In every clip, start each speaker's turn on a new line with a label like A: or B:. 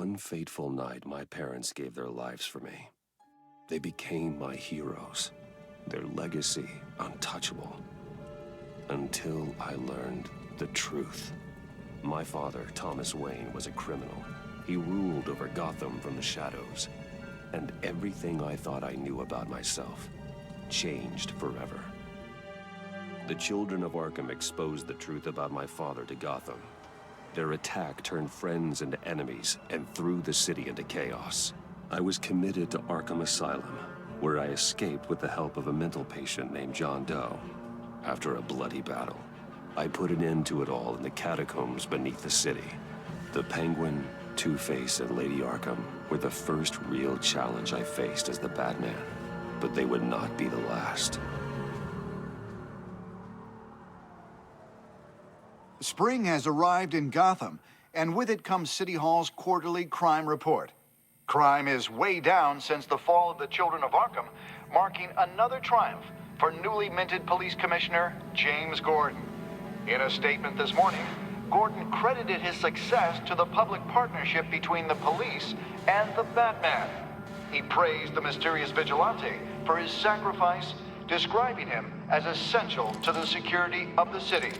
A: one fateful night, my parents gave their lives for me. They became my heroes, their legacy untouchable. Until I learned the truth. My father, Thomas Wayne, was a criminal. He ruled over Gotham from the shadows. And everything I thought I knew about myself changed forever. The children of Arkham exposed the truth about my father to Gotham. Their attack turned friends into enemies and threw the city into chaos. I was committed to Arkham Asylum, where I escaped with the help of a mental patient named John Doe. After a bloody battle, I put an end to it all in the catacombs beneath the city. The Penguin, Two-Face, and Lady Arkham were the first real challenge I faced as the Batman, but they would not be the last.
B: Spring has arrived in Gotham, and with it comes City Hall's quarterly crime report. Crime is way down since the fall of the Children of Arkham, marking another triumph for newly minted Police Commissioner James Gordon. In a statement this morning, Gordon credited his success to the public partnership between the police and the Batman. He praised the mysterious vigilante for his sacrifice, describing him as essential to the security of the city.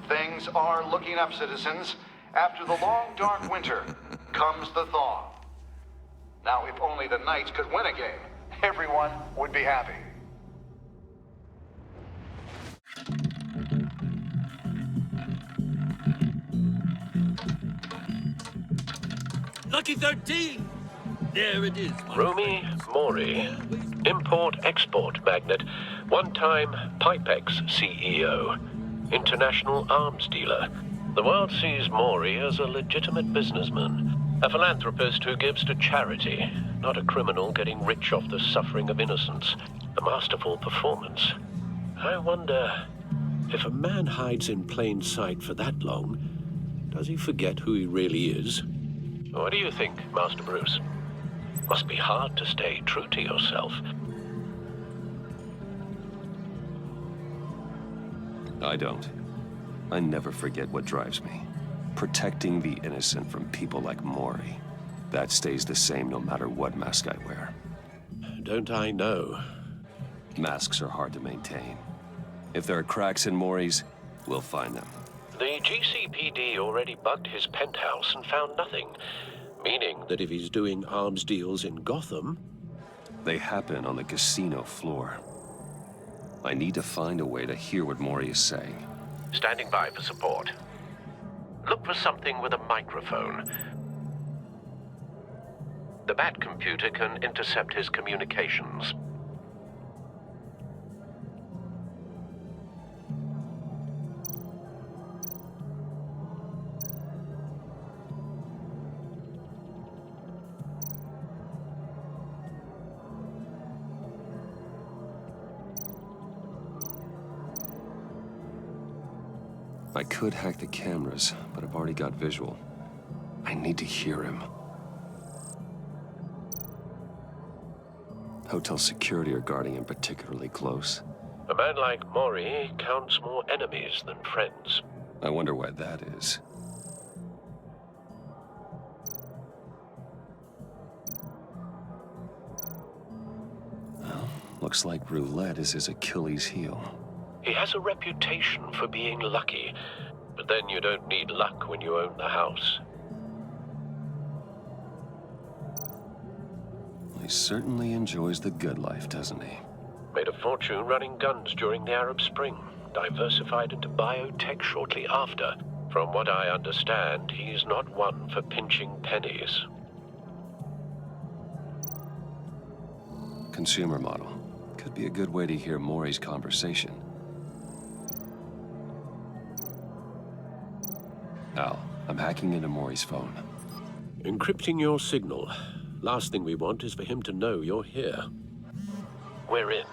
B: Things are looking up, citizens. After the long, dark winter comes the thaw. Now, if only the Knights could win a game, everyone would be happy.
C: Lucky 13! There it is.
D: Rumi Mori, import-export magnate, one-time Pipex CEO, international arms dealer. The world sees Mori as a legitimate businessman, a philanthropist who gives to charity, not a criminal getting rich off the suffering of innocence. A masterful performance. I wonder, if a man hides in plain sight for that long, does he forget who he really is? What do you think, Master Bruce? Must be hard to stay true to yourself.
A: I don't. I never forget what drives me. Protecting the innocent from people like Mori. That stays the same no matter what mask I wear.
D: Don't I know?
A: Masks are hard to maintain. If there are cracks in Mori's, we'll find them.
D: The GCPD already bugged his penthouse and found nothing. Meaning that if he's doing arms deals in Gotham...
A: They happen on the casino floor. I need to find a way to hear what Mori is saying.
D: Standing by for support. Look for something with a microphone. The Bat computer can intercept his communications.
A: I could hack the cameras, but I've already got visual. I need to hear him. Hotel security are guarding him particularly close.
D: A man like Mori counts more enemies than friends.
A: I wonder why that is. Well, looks like roulette is his Achilles heel.
D: He has a reputation for being lucky, but then you don't need luck when you own the house.
A: He certainly enjoys the good life, doesn't he?
D: Made a fortune running guns during the Arab Spring, diversified into biotech shortly after. From what I understand, he's not one for pinching pennies.
A: Consumer model. Could be a good way to hear Mori's conversation. Al, I'm hacking into Mori's phone.
D: Encrypting your signal. Last thing we want is for him to know you're here. We're in.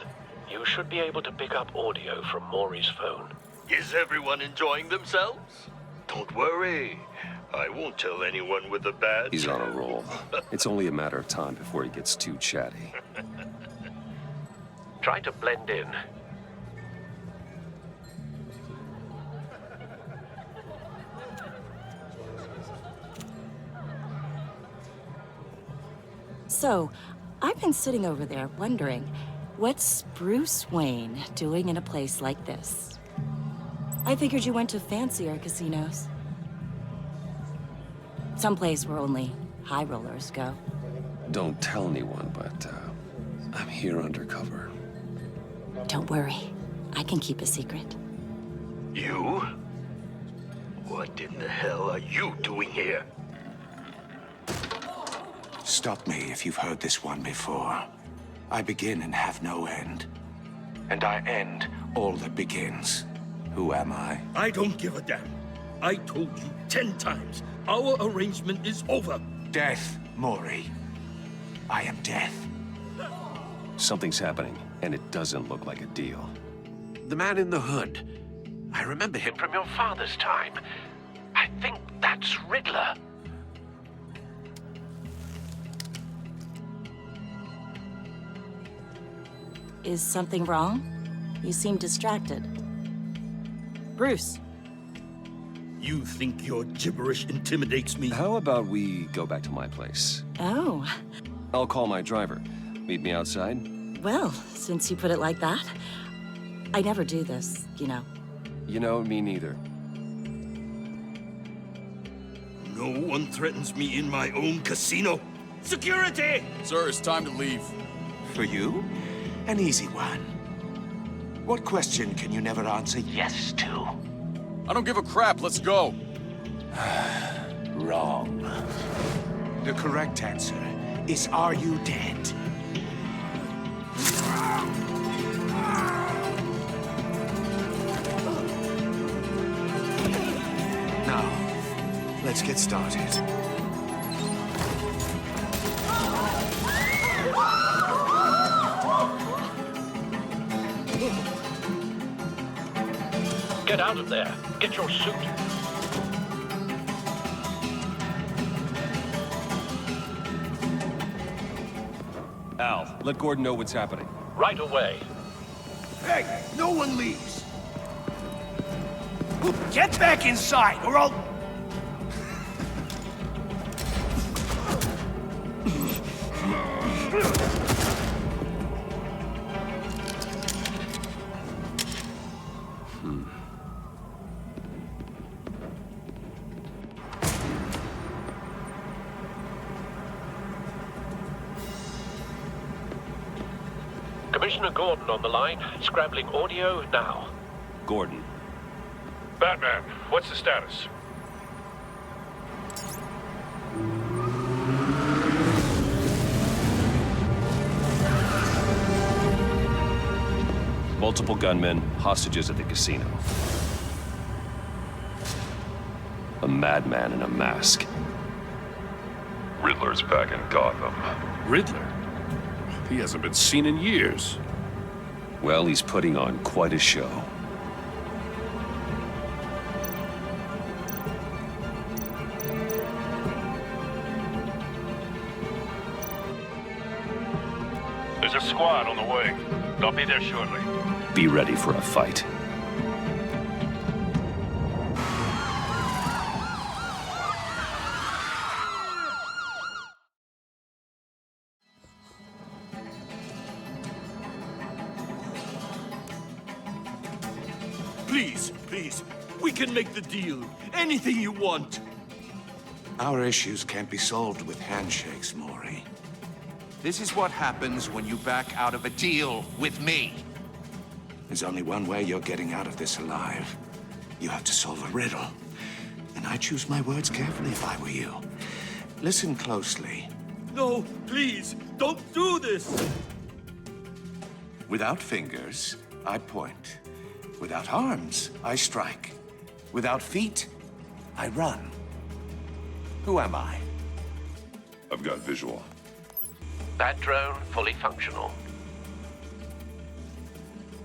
D: You should be able to pick up audio from Mori's phone.
C: Is everyone enjoying themselves? Don't worry. I won't tell anyone with a badge.
A: He's on a roll. It's only a matter of time before he gets too chatty.
D: Try to blend in.
E: So, I've been sitting over there wondering, what's Bruce Wayne doing in a place like this? I figured you went to fancier casinos. Someplace where only high rollers go.
A: Don't tell anyone, but I'm here undercover.
E: Don't worry, I can keep a secret.
C: You? What in the hell are you doing here?
F: Stop me if you've heard this one before. I begin and have no end. And I end all that begins. Who am I?
C: I don't give a damn. I told you 10 times. Our arrangement is over.
F: Death, Mori. I am death.
A: Something's happening, and it doesn't look like a deal.
D: The man in the hood. I remember him from your father's time. I think that's Riddler.
E: Is something wrong? You seem distracted. Bruce.
C: You think your gibberish intimidates me?
A: How about we go back to my place?
E: Oh,
A: I'll call my driver. Meet me outside?
E: well, since you put it like that. I never do this, you know.
A: You know, me neither.
C: No one threatens me in my own casino. Security!
G: Sir, it's time to leave.
F: For you? An easy one. What question can you never answer yes to?
G: I don't give a crap, let's go.
F: Wrong. The correct answer is, are you dead? Now, let's get started.
D: Get out of there. Get your suit.
A: Al, let Gordon know what's happening.
D: Right away.
F: Hey, no one leaves! Get back inside, or I'll...
D: Commissioner Gordon on the line. Scrambling audio now.
A: Gordon.
H: Batman, what's the status?
A: Multiple gunmen, hostages at the casino. A madman in a mask.
H: Riddler's back in Gotham.
G: Riddler? He hasn't been seen in years.
A: Well, he's putting on quite a show.
H: There's a squad on the way. They'll be there shortly.
A: Be ready for a fight.
C: Please, we can make the deal. Anything you want.
F: Our issues can't be solved with handshakes, Mori. This is what happens when you back out of a deal with me. There's only one way you're getting out of this alive. You have to solve a riddle. And I choose my words carefully if I were you. Listen closely.
C: No, please, don't do this.
F: Without fingers, I point. Without arms, I strike. Without feet, I run. Who am I?
H: I've got visual.
D: That drone fully functional.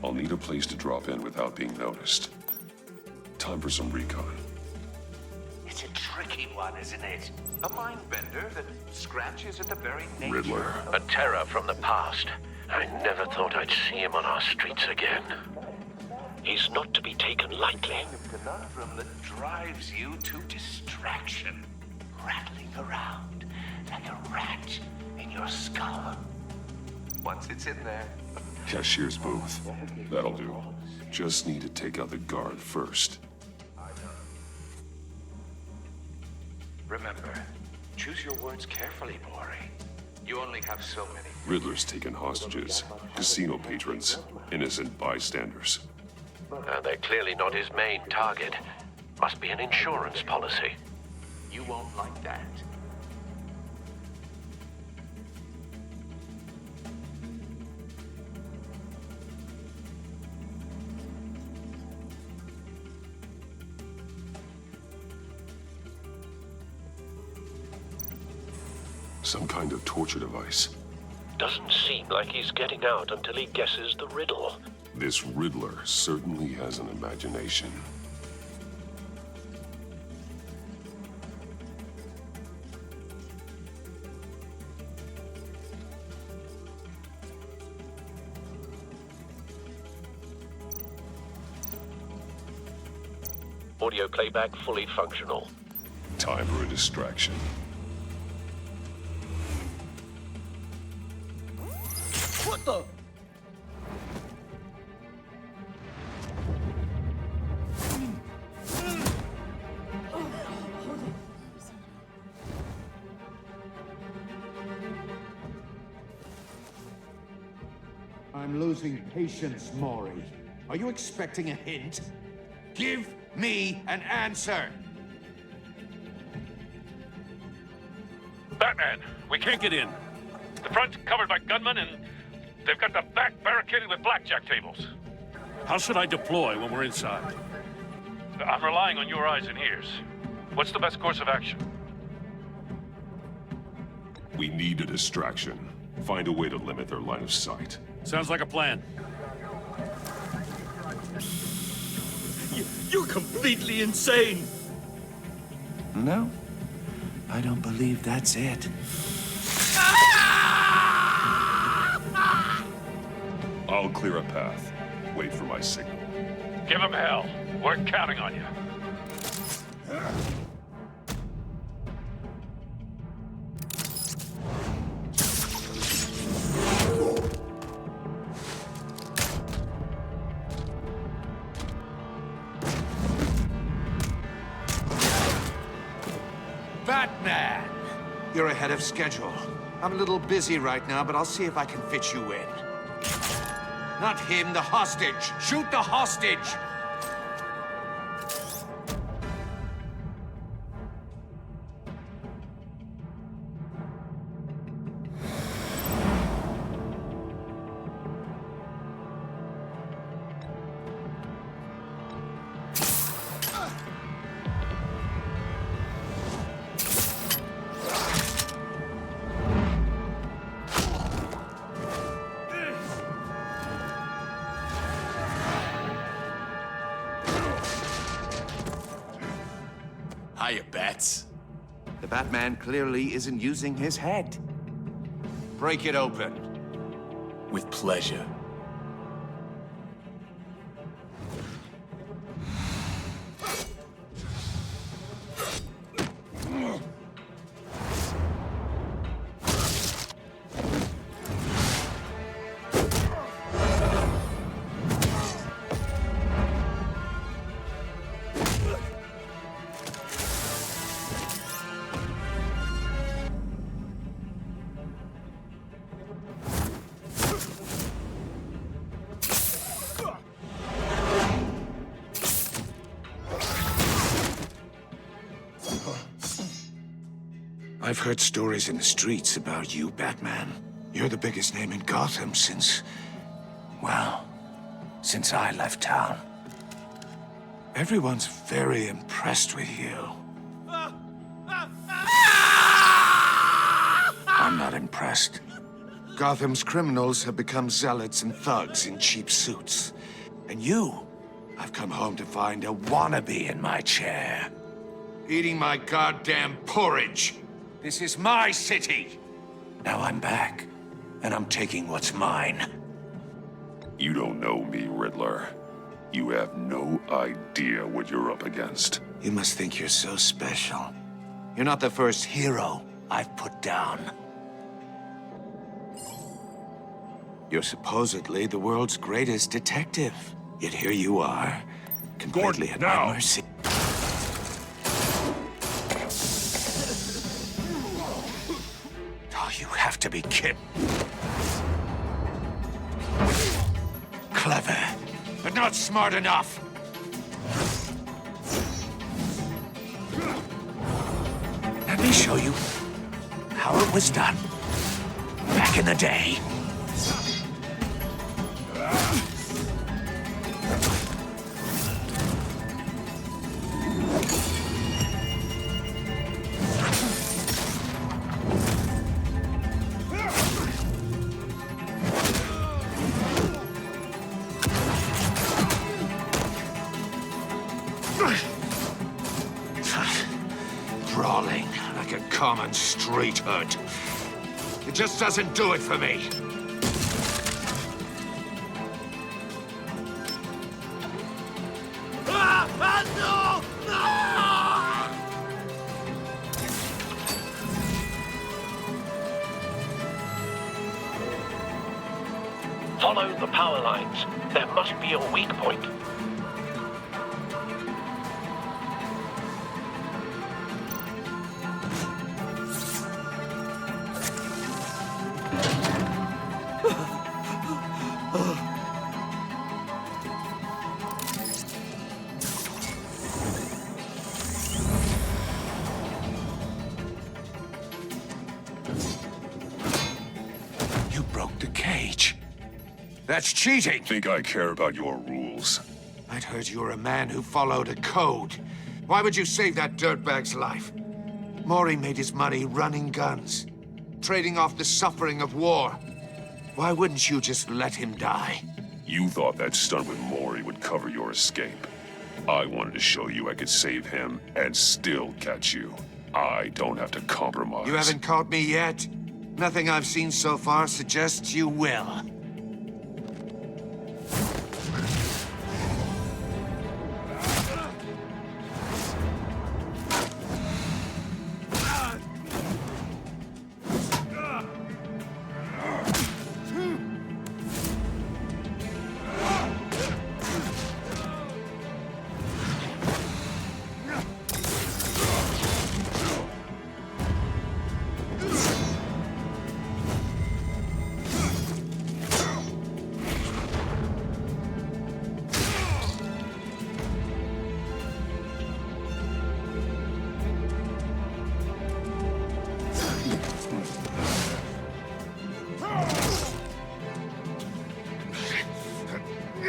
H: I'll need a place to drop in without being noticed. Time for some recon.
F: It's a tricky one, isn't it? A mind bender that scratches at the very nature.
H: Riddler.
D: A terror from the past. I never thought I'd see him on our streets again. He's not to be taken lightly.
F: A conundrum that drives you to distraction. Rattling around like a rat in your your skull. Once it's in there.
H: Cashier's booth. That'll do. Just need to take out the guard first.
F: Remember, choose your words carefully, Mori. You only have so many.
H: Riddler's taken hostages. Casino patrons. Innocent bystanders.
D: They're clearly not his main target. Must be an insurance policy.
F: You won't like that.
H: Some kind of torture device.
D: Doesn't seem like he's getting out until he guesses the riddle.
H: This Riddler certainly has an imagination.
D: Audio playback fully functional.
H: Time for a distraction.
I: What the?
F: I'm losing patience, Mori. Are you expecting a hint? Give me an answer!
J: Batman, we can't get in. The front's covered by gunmen, and they've got the back barricaded with blackjack tables.
G: How should I deploy when we're inside?
J: I'm relying on your eyes and ears. What's the best course of action?
H: We need a distraction. Find a way to limit their line of sight.
G: Sounds like a plan.
I: You're completely insane!
F: No, I don't believe that's it.
H: I'll clear a path. Wait for my signal.
J: Give him hell. We're counting on you.
F: Batman! You're ahead of schedule. I'm a little busy right now, but I'll see if I can fit you in. Not him, the hostage! Shoot the hostage!
I: Hiya, Bats.
F: The Batman clearly isn't using his head. Break it open.
I: With pleasure.
F: I've heard stories in the streets about you, Batman. You're the biggest name in Gotham since... well, since I left town. Everyone's very impressed with you. I'm not impressed. Gotham's criminals have become zealots and thugs in cheap suits. And you, I've come home to find a wannabe in my chair. Eating my goddamn porridge. This is my city. Now I'm back, and I'm taking what's mine.
H: You don't know me, Riddler. You have no idea what you're up against.
F: You must think you're so special. You're not the first hero I've put down. You're supposedly the world's greatest detective. Yet here you are, completely at my mercy. Oh, you have to be kidding. Clever, but not smart enough. Let me show you how it was done back in the day. Brawling like a common street hood. It just doesn't do it for me.
I: No!
D: Follow the power lines. There must be a weak point.
F: You broke the cage. That's cheating.
H: Think I care about your rules?
F: I'd heard you were a man who followed a code. Why would you save that dirtbag's life? Maury made his money running guns, trading off the suffering of war. Why wouldn't you just let him die?
H: You thought that stunt with Maury would cover your escape. I wanted to show you I could save him and still catch you. I don't have to compromise.
F: You haven't caught me yet? Nothing I've seen so far suggests you will.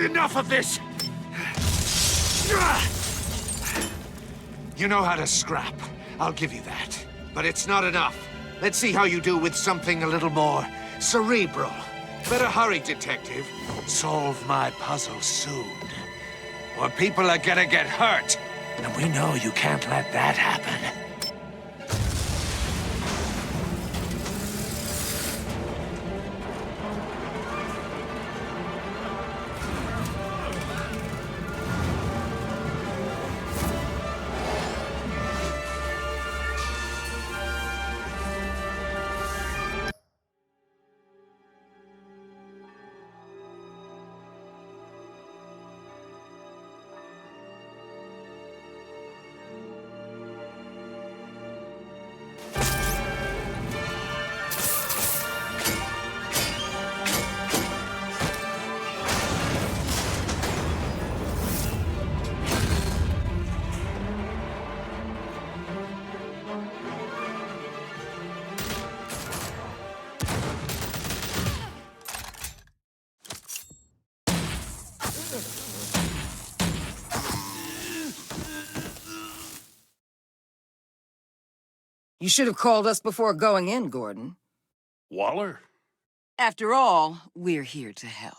F: Enough of this! You know how to scrap. I'll give you that. But it's not enough. Let's see how you do with something a little more cerebral. Better hurry, detective. Solve my puzzle soon. Or people are gonna get hurt. And we know you can't let that happen.
K: You should have called us before going in, Gordon.
G: Waller?
K: After all, we're here to help.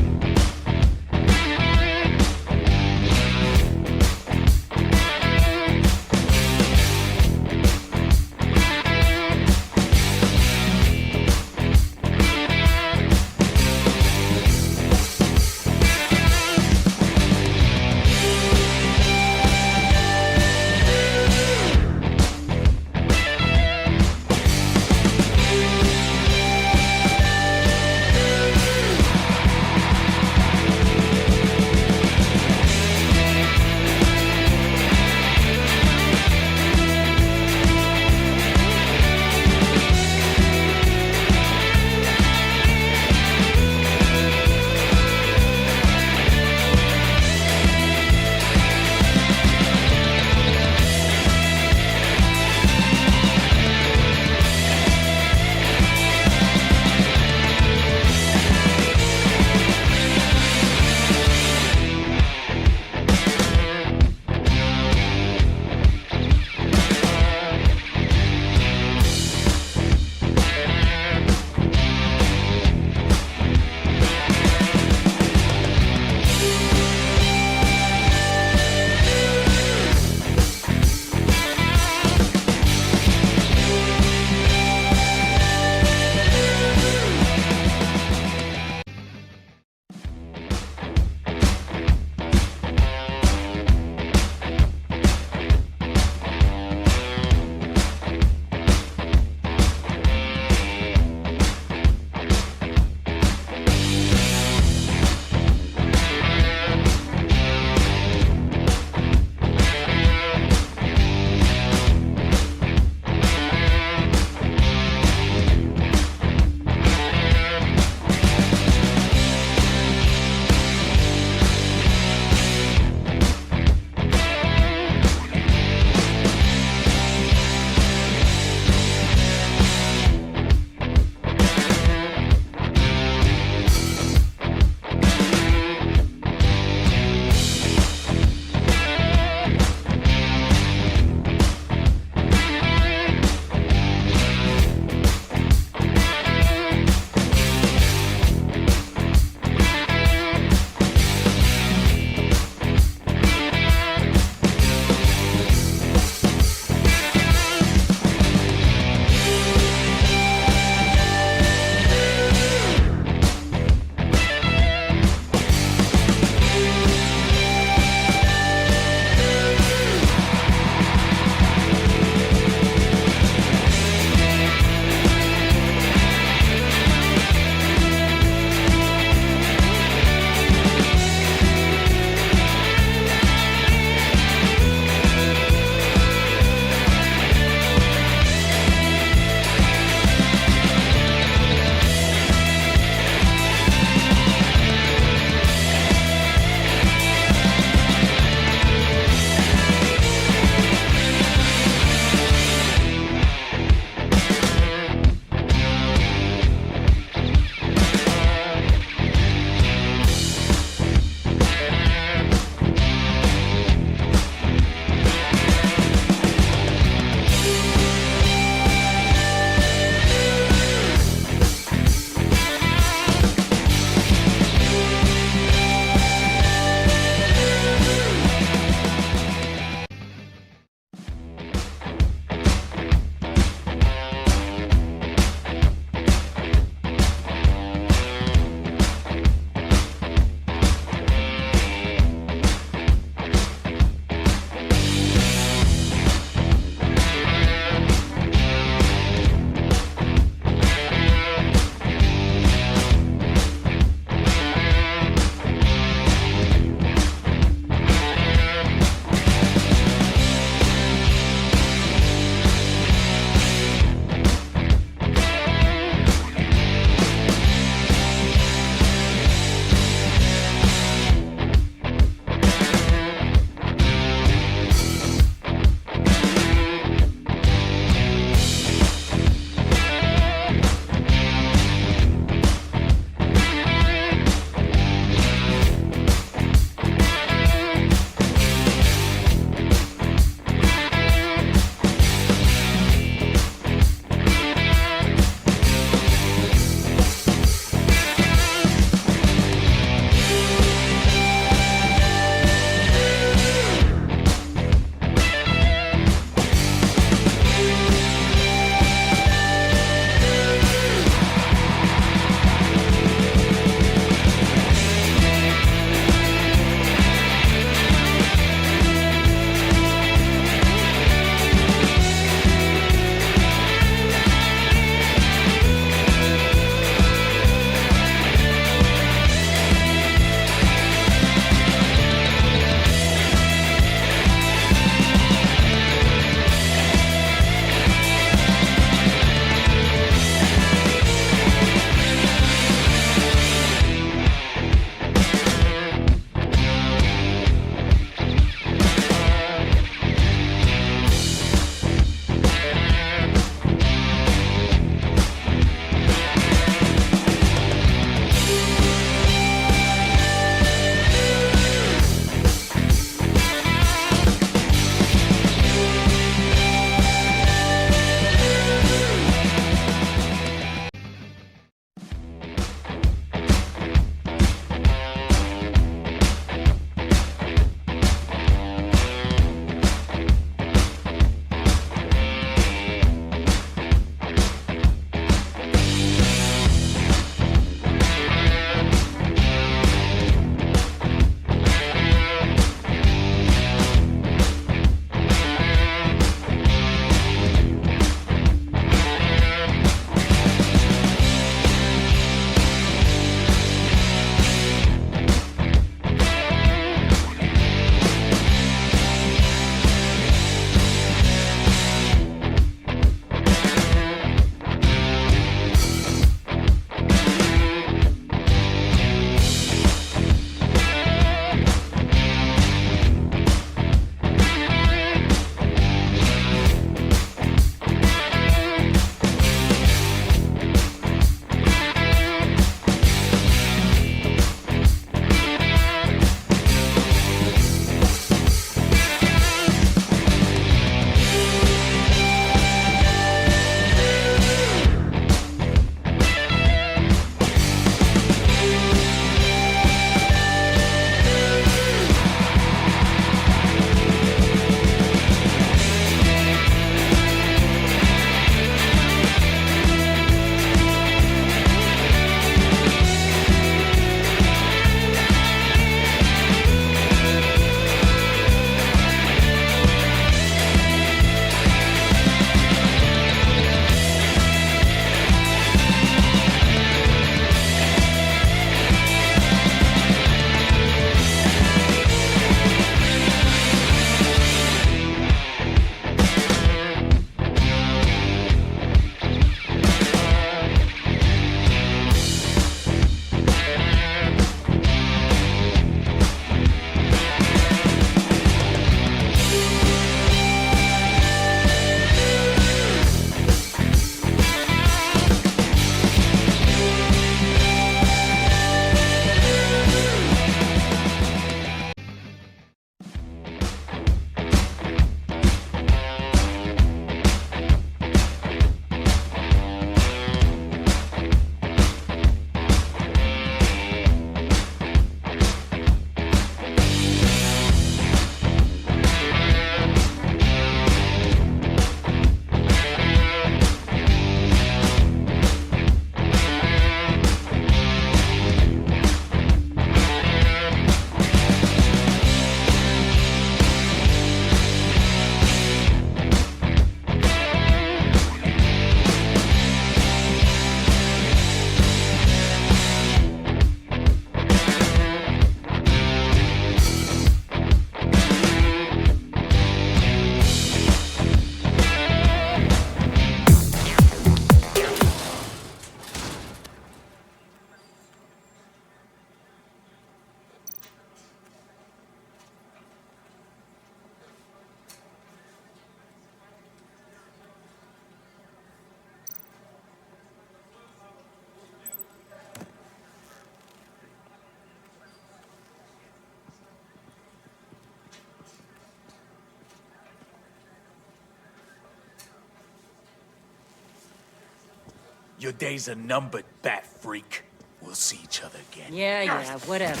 I: Your days are numbered, bat freak. We'll see each other again.
K: Yeah, whatever.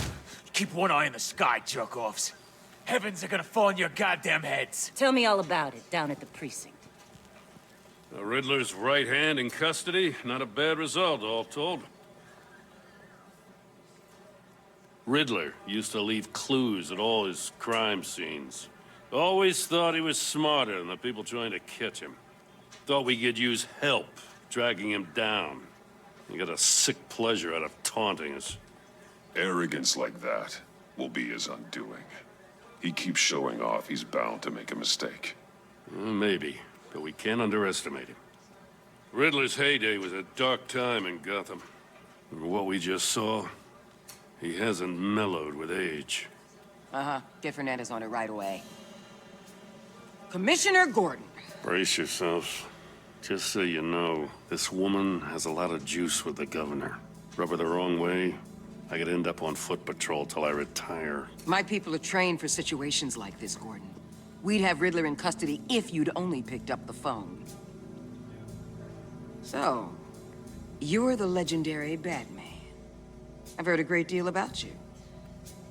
I: Keep one eye in the sky, jerk-offs. Heavens are gonna fall on your goddamn heads.
K: Tell me all about it down at the precinct.
J: The Riddler's right hand in custody. Not a bad result, all told. Riddler used to leave clues at all his crime scenes. Always thought he was smarter than the people trying to catch him. Thought we could use help dragging him down. He got a sick pleasure out of taunting us.
H: Arrogance like that will be his undoing. He keeps showing off, he's bound to make a mistake.
J: Maybe, but we can't underestimate him. Riddler's heyday was a dark time in Gotham. And what we just saw, he hasn't mellowed with age.
K: Get Fernandez on it right away. Commissioner Gordon.
J: Brace yourselves. Just so you know, this woman has a lot of juice with the governor. Rub her the wrong way, I could end up on foot patrol till I retire.
K: My people are trained for situations like this, Gordon. We'd have Riddler in custody if you'd only picked up the phone. So, you're the legendary Batman. I've heard a great deal about you.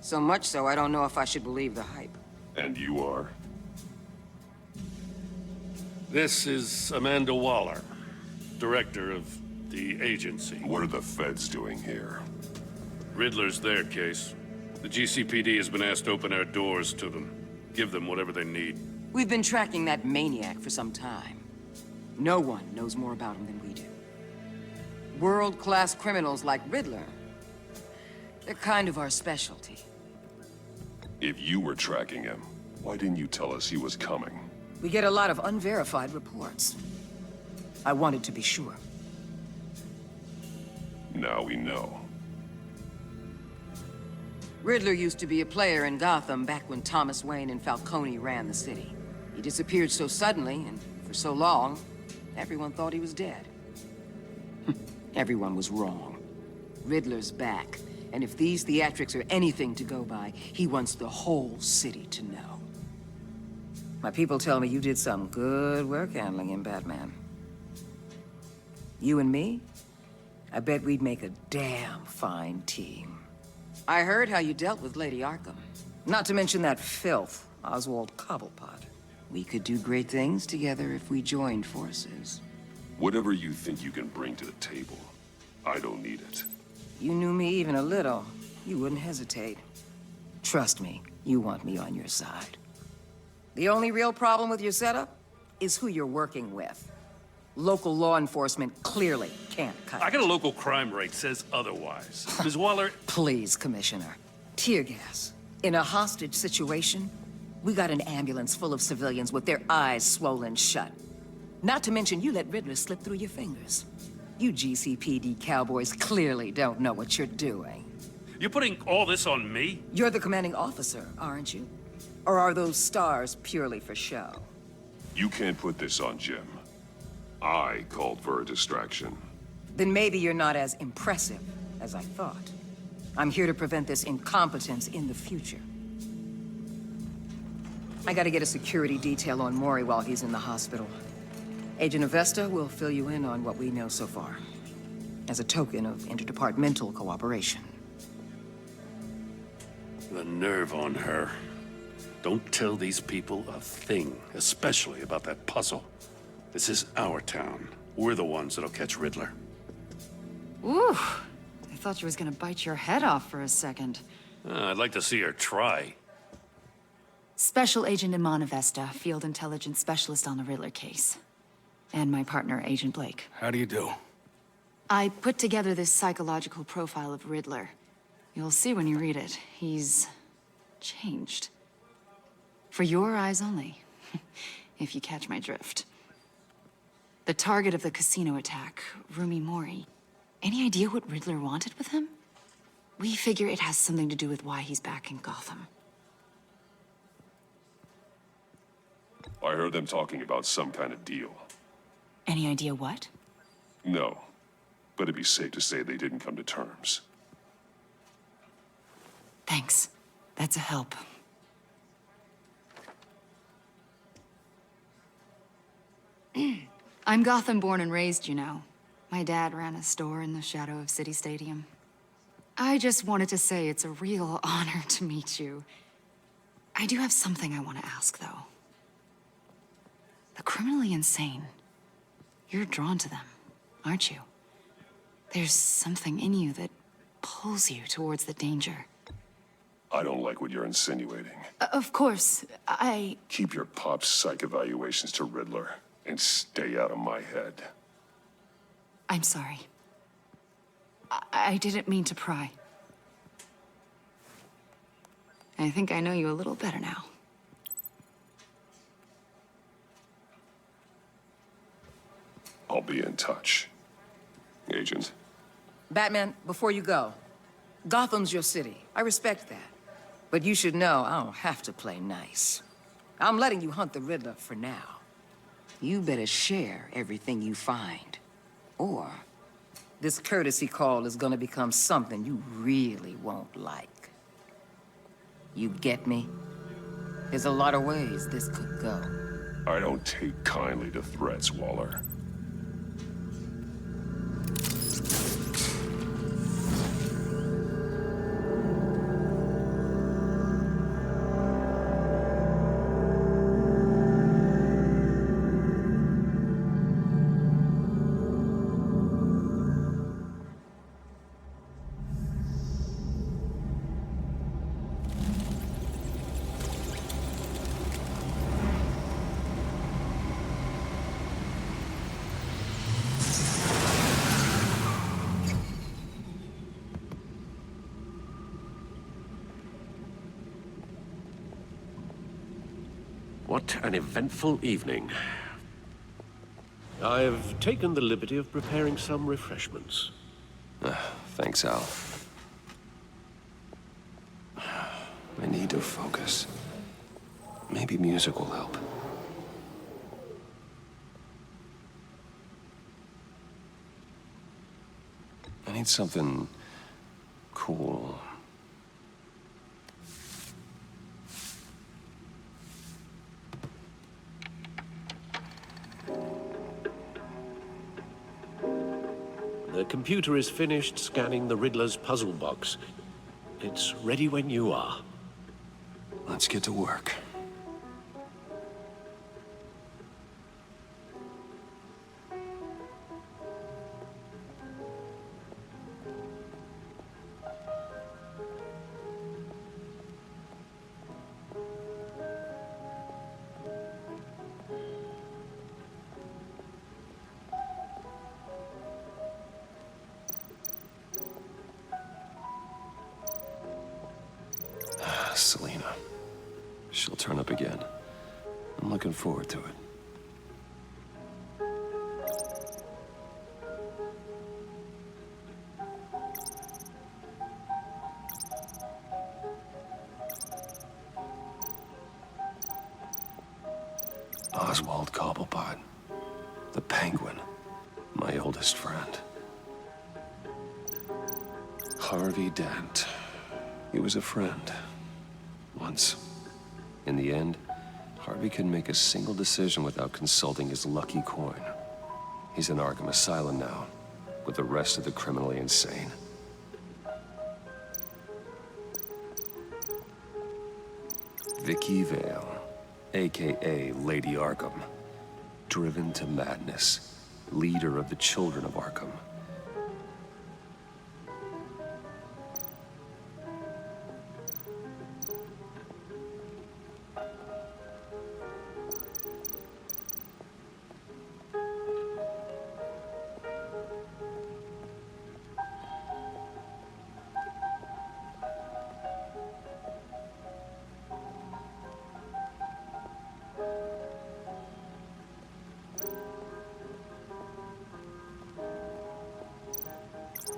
K: So much so, I don't know if I should believe the hype.
H: And you are?
J: This is Amanda Waller, director of the agency.
H: What are the feds doing here?
J: Riddler's their case. The GCPD has been asked to open our doors to them. Give them whatever they need.
K: We've been tracking that maniac for some time. No one knows more about him than we do. World-class criminals like Riddler, they're kind of our specialty.
H: If you were tracking him, why didn't you tell us he was coming?
K: We get a lot of unverified reports. I wanted to be sure.
H: Now we know.
K: Riddler used to be a player in Gotham back when Thomas Wayne and Falcone ran the city. He disappeared so suddenly and for so long, everyone thought he was dead. Everyone was wrong. Riddler's back, and if these theatrics are anything to go by, he wants the whole city to know. My people tell me you did some good work handling him, Batman. You and me? I bet we'd make a damn fine team. I heard how you dealt with Lady Arkham. Not to mention that filth, Oswald Cobblepot. We could do great things together if we joined forces.
H: Whatever you think you can bring to the table, I don't need it.
K: You knew me even a little, you wouldn't hesitate. Trust me, you want me on your side. The only real problem with your setup is who you're working with. Local law enforcement clearly can't cut
J: I
K: it.
J: got a local crime rate says otherwise. Ms. Waller...
K: Please, Commissioner. Tear gas. In a hostage situation, we got an ambulance full of civilians with their eyes swollen shut. Not to mention you let Riddler slip through your fingers. You GCPD cowboys clearly don't know what you're doing.
J: You're putting all this on me?
K: You're the commanding officer, aren't you? Or are those stars purely for show?
H: You can't put this on Jim. I called for a distraction.
K: Then maybe you're not as impressive as I thought. I'm here to prevent this incompetence in the future. I gotta get a security detail on Maury while he's in the hospital. Agent Avesta will fill you in on what we know so far, as a token of interdepartmental cooperation.
J: The nerve on her. Don't tell these people a thing, especially about that puzzle. This is our town. We're the ones that'll catch Riddler.
L: Ooh, I thought you was gonna bite your head off for a second.
J: I'd like to see her try.
L: Special Agent Iman Avesta, Field Intelligence Specialist on the Riddler case. And my partner, Agent Blake.
I: How do you do?
L: I put together this psychological profile of Riddler. You'll see when you read it. He's changed. For your eyes only, if you catch my drift. The target of the casino attack, Rumi Mori. Any idea what Riddler wanted with him? We figure it has something to do with why he's back in Gotham.
H: I heard them talking about some kind of deal.
L: Any idea what?
H: No, but it'd be safe to say they didn't come to terms.
L: Thanks. That's a help. I'm Gotham born and raised, you know. My dad ran a store in the shadow of City Stadium. I just wanted to say it's a real honor to meet you. I do have something I want to ask, though. The criminally insane. You're drawn to them, aren't you? There's something in you that pulls you towards the danger.
H: I don't like what you're insinuating.
L: Of course,
H: Keep your pop psych evaluations to Riddler, and stay out of my head.
L: I'm sorry. I didn't mean to pry. I think I know you a little better now.
H: I'll be in touch. Agent.
K: Batman, before you go, Gotham's your city. I respect that. But you should know I don't have to play nice. I'm letting you hunt the Riddler for now. You better share everything you find. Or this courtesy call is gonna become something you really won't like. You get me? There's a lot of ways this could go.
H: I don't take kindly to threats, Waller.
M: What an eventful evening. I've taken the liberty of preparing some refreshments.
A: Thanks, Al. I need to focus. Maybe music will help. I need something cool.
M: The computer is finished scanning the Riddler's puzzle box. It's ready when you are.
A: Let's get to work. Selina. She'll turn up again. I'm looking forward to it. Oswald Cobblepot. The Penguin. My oldest friend. Harvey Dent. He was a friend. Once. In the end, Harvey couldn't make a single decision without consulting his lucky coin. He's in Arkham Asylum now, with the rest of the criminally insane. Vicky Vale, a.k.a. Lady Arkham. Driven to madness, leader of the Children of Arkham.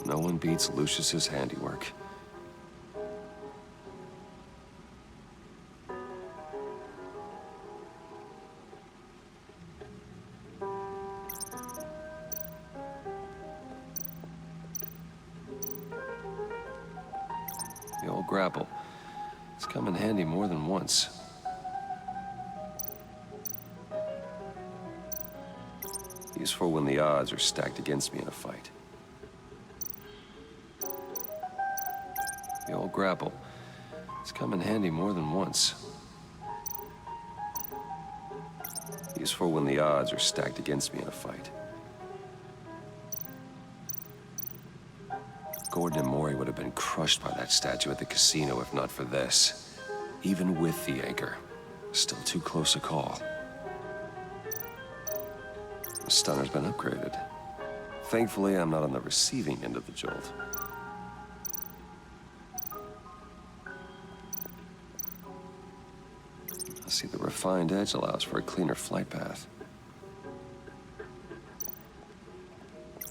A: No one beats Lucius's handiwork. The old grapple. It's come in handy more than once. Used for when the odds are stacked against me in a fight. The old grapple. It's come in handy more than once. Used for when the odds are stacked against me in a fight. Gordon and Maury would have been crushed by that statue at the casino if not for this. Even with the anchor, still too close a call. The stunner's been upgraded. Thankfully, I'm not on the receiving end of the jolt. I see the refined edge allows for a cleaner flight path.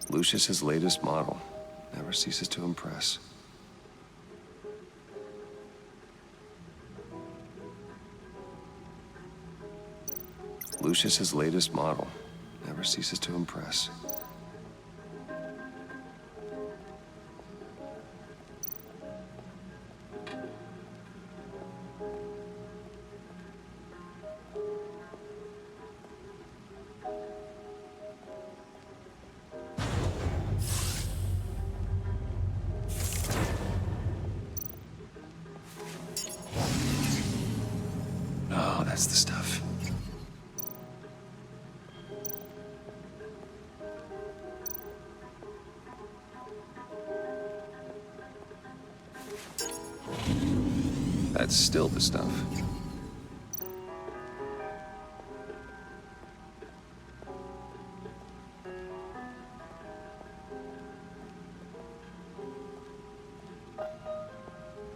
A: Lucius's latest model never ceases to impress. Lucius's latest model never ceases to impress. Oh, that's the stuff. That's still the stuff.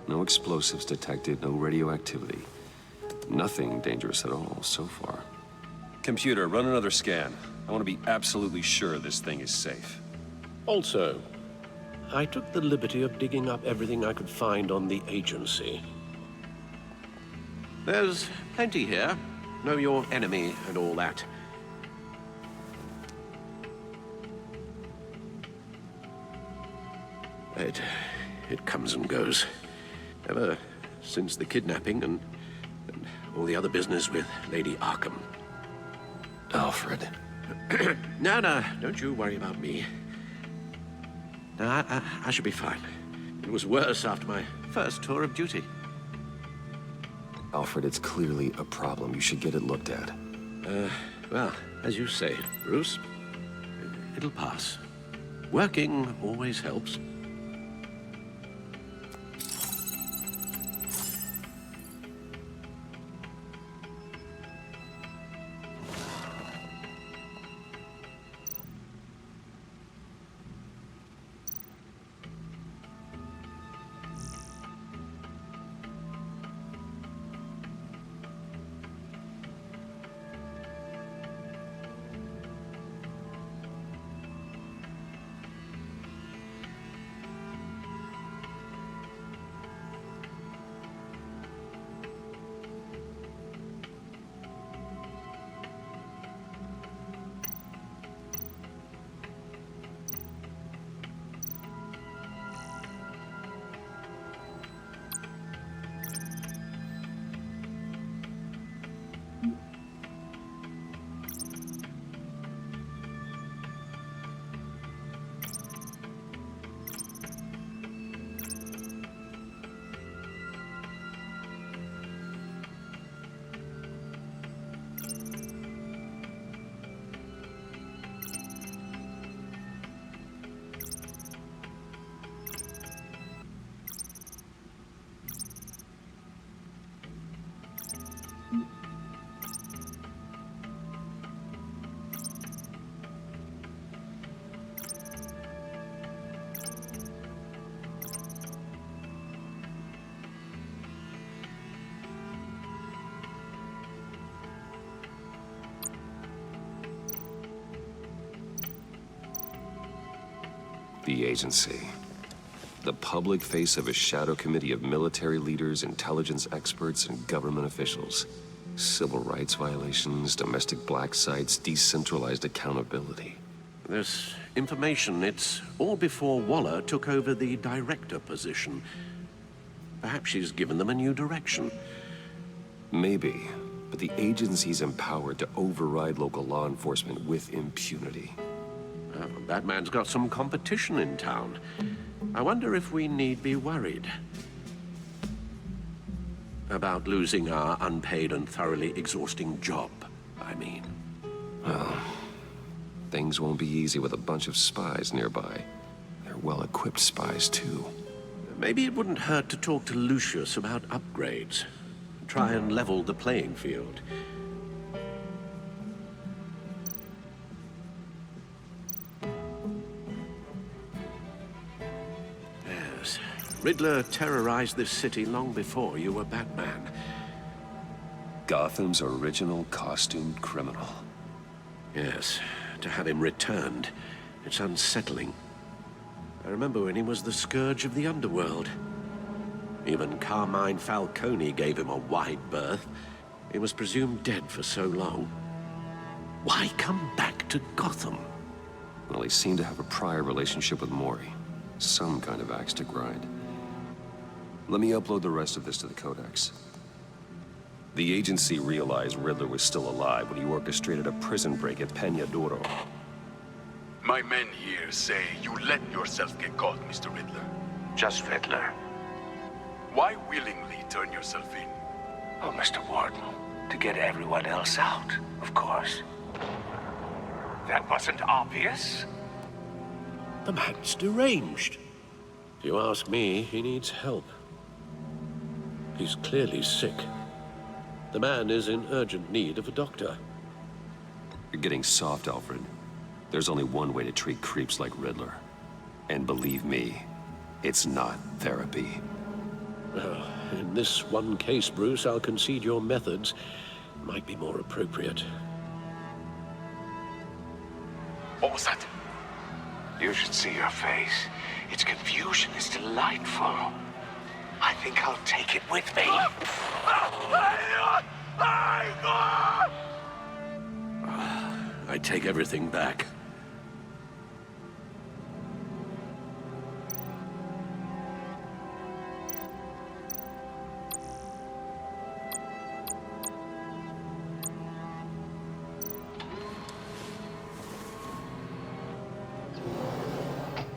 A: No explosives detected, no radioactivity. Nothing dangerous at all so far. Computer, run another scan. I want to be absolutely sure this thing is safe.
M: Also, I took the liberty of digging up everything I could find on the agency. There's plenty here. Know your enemy and all that. It comes and goes. Ever since the kidnapping and all the other business with Lady Arkham.
A: Alfred.
M: No, don't you worry about me. No, I should be fine. It was worse after my first tour of duty.
A: Alfred, it's clearly a problem. You should get it looked at.
M: Well, as you say, Bruce, it'll pass. Working always helps.
A: The agency. The public face of a shadow committee of military leaders, intelligence experts, and government officials. Civil rights violations, domestic black sites, decentralized accountability.
M: This information, it's all before Waller took over the director position. Perhaps she's given them a new direction.
A: Maybe. but the agency's empowered to override local law enforcement with impunity.
M: Well, Batman's got some competition in town. I wonder if we need be worried about losing our unpaid and thoroughly exhausting job, I mean.
A: Well, things won't be easy with a bunch of spies nearby. They're well-equipped spies, too.
M: Maybe it wouldn't hurt to talk to Lucius about upgrades. Try and level the playing field. Yes, Riddler terrorized this city long before you were Batman.
A: Gotham's original costumed criminal.
M: Yes, to have him returned, it's unsettling. I remember when he was the scourge of the underworld. Even Carmine Falcone gave him a wide berth. He was presumed dead for so long. Why come back to Gotham?
A: Well, he seemed to have a prior relationship with Mori. Some kind of axe to grind. Let me upload the rest of this to the Codex. The agency realized Riddler was still alive when he orchestrated a prison break at Peñadoro.
N: My men here say you let yourself get caught, Mr. Riddler.
O: Just Riddler.
N: Why willingly turn yourself in?
O: Oh, Mr. Warden, to get everyone else out, of course. That wasn't obvious?
M: The man's deranged. If you ask me, he needs help. He's clearly sick. The man is in urgent need of a doctor.
A: You're getting soft, Alfred. There's only one way to treat creeps like Riddler. And believe me, it's not therapy.
M: Well, in this one case, Bruce, I'll concede your methods might be more appropriate.
N: What was that?
O: You should see your face. Its confusion is delightful. I think I'll take it with me.
M: I take everything back.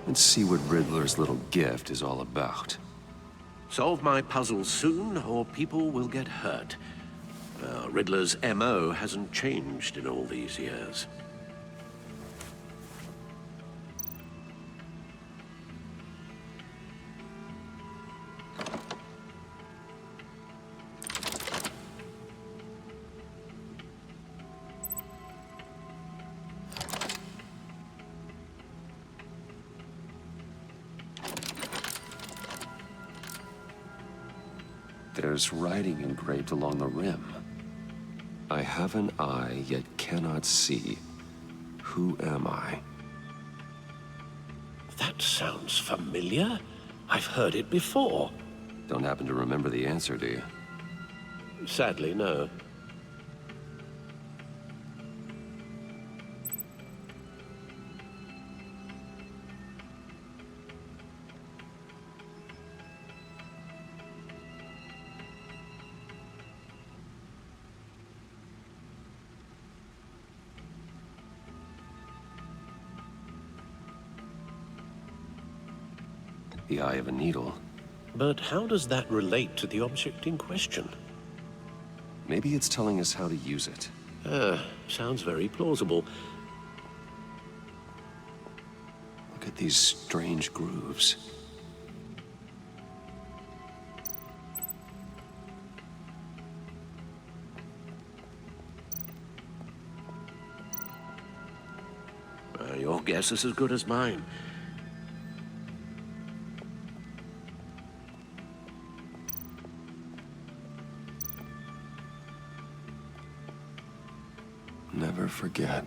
A: Let's see what Riddler's little gift is all about.
M: Solve my puzzle soon, or people will get hurt. Riddler's MO hasn't changed in all these years.
A: There's writing engraved along the rim. I have an eye, yet cannot see. Who am I?
M: That sounds familiar. I've heard it before.
A: Don't happen to remember the answer, do you?
M: Sadly, no.
A: The eye of a needle.
M: But how does that relate to the object in question?
A: Maybe it's telling us how to use it.
M: Sounds very plausible.
A: Look at these strange grooves.
M: Your guess is as good as mine.
A: Never forget.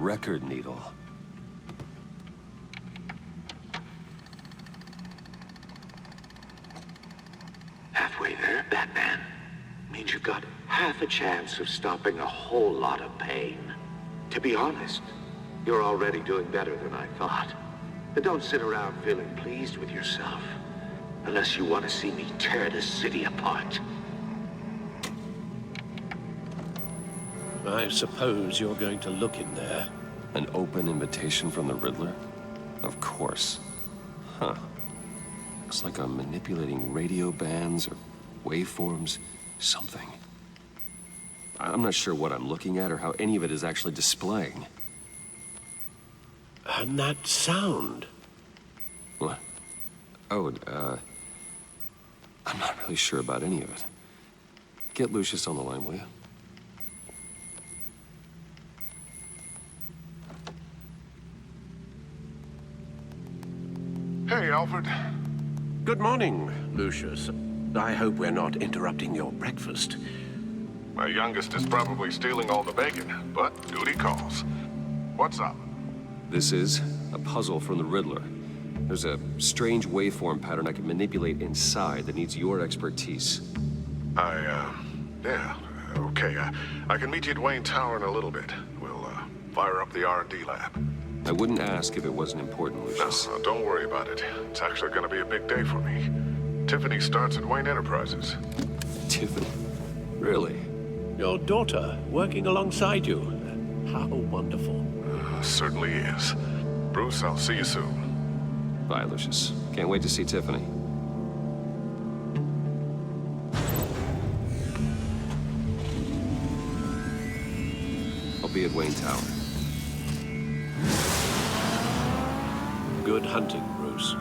A: record needle.
O: Halfway there, Batman. Means you've got half a chance of stopping a whole lot of pain. To be honest, you're already doing better than I thought. But don't sit around feeling pleased with yourself. Unless you want to see me tear this city apart.
M: I suppose you're going to look in there.
A: An open invitation from the Riddler? Of course. Huh. Looks like I'm manipulating radio bands or waveforms, something. I'm not sure what I'm looking at or how any of it is actually displaying.
M: And that sound.
A: What? Oh, I'm not really sure about any of it. Get Lucius on the line, will you?
H: Hey, Alfred.
M: Good morning, Lucius. I hope we're not interrupting your breakfast.
H: My youngest is probably stealing all the bacon, but duty calls. What's up?
A: This is a puzzle from the Riddler. There's a strange waveform pattern I can manipulate inside that needs your expertise.
H: Yeah, okay. I can meet you at Wayne Tower in a little bit. We'll, fire up the R&D lab.
A: I wouldn't ask if it wasn't important, Lucius.
H: No, don't worry about it. It's actually gonna be a big day for me. Tiffany starts at Wayne Enterprises.
A: Tiffany? Really?
M: Your daughter working alongside you. How wonderful.
H: Certainly is. Bruce, I'll see you soon.
A: Bye, Lucius. Can't wait to see Tiffany. I'll be at Wayne Tower.
M: Good hunting, Bruce.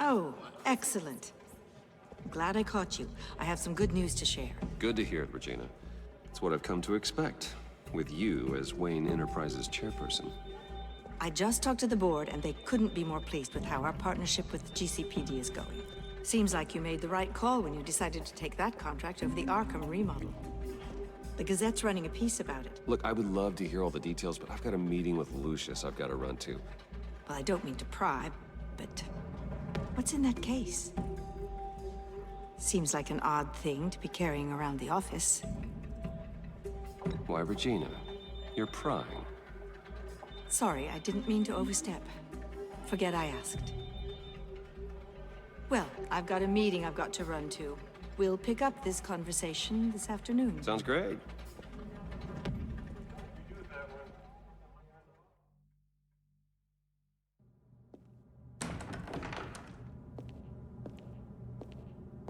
P: Oh, excellent. Glad I caught you. I have some good news to share.
A: Good to hear it, Regina. It's what I've come to expect, with you as Wayne Enterprises chairperson.
P: I just talked to the board, and they couldn't be more pleased with how our partnership with GCPD is going. Seems like you made the right call when you decided to take that contract over the Arkham remodel. The Gazette's running a piece about it.
A: Look, I would love to hear all the details, but I've got a meeting with Lucius I've got to run to.
P: Well, I don't mean to pry, but what's in that case? Seems like an odd thing to be carrying around the office.
A: Why, Regina? You're prying.
P: Sorry, I didn't mean to overstep. Forget I asked. Well, I've got a meeting I've got to run to. We'll pick up this conversation this afternoon.
A: Sounds great.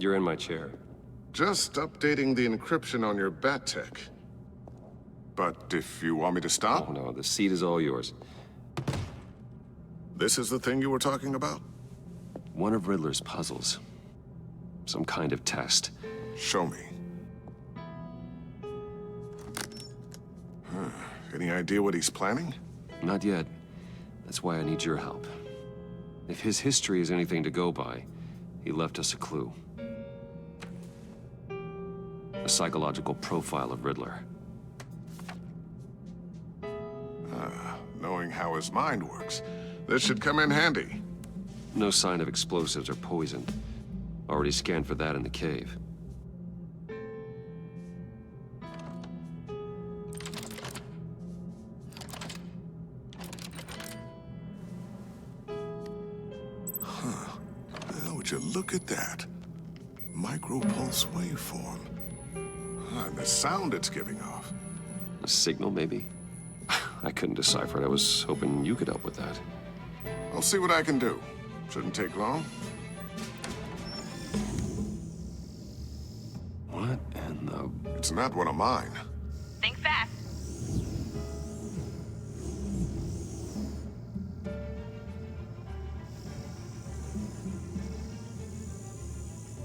A: You're in my chair.
H: Just updating the encryption on your bat tech. But if you want me to stop?
A: Oh, no, the seat is all yours.
H: This is the thing you were talking about?
A: One of Riddler's puzzles. Some kind of test.
H: Show me. Any idea what he's planning?
A: Not yet. That's why I need your help. If his history is anything to go by, he left us a clue. A psychological profile of Riddler.
H: Knowing how his mind works, this should come in handy.
A: No sign of explosives or poison. Already scanned for that in the cave.
H: Would you look at that? Micropulse waveform. And the sound it's giving off.
A: A signal, maybe? I couldn't decipher it. I was hoping you could help with that.
H: I'll see what I can do. Shouldn't take long.
A: What in the...
H: It's not one of mine.
Q: Think fast.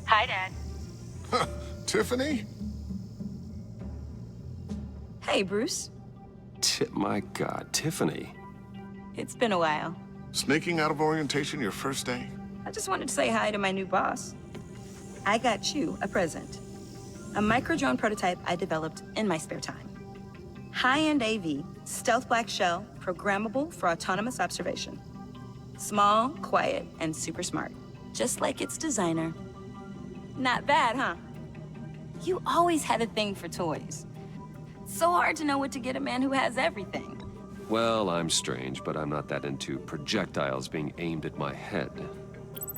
E: Hi, Dad.
H: Tiffany?
E: Hey, Bruce.
A: My God, Tiffany.
E: It's been a while.
H: Sneaking out of orientation your first day?
E: I just wanted to say hi to my new boss. I got you a present. A micro-drone prototype I developed in my spare time. High-end AV, stealth black shell, programmable for autonomous observation. Small, quiet, and super smart. Just like its designer. Not bad, huh? You always had a thing for toys. So hard to know what to get a man who has everything.
A: Well, I'm strange, but I'm not that into projectiles being aimed at my head.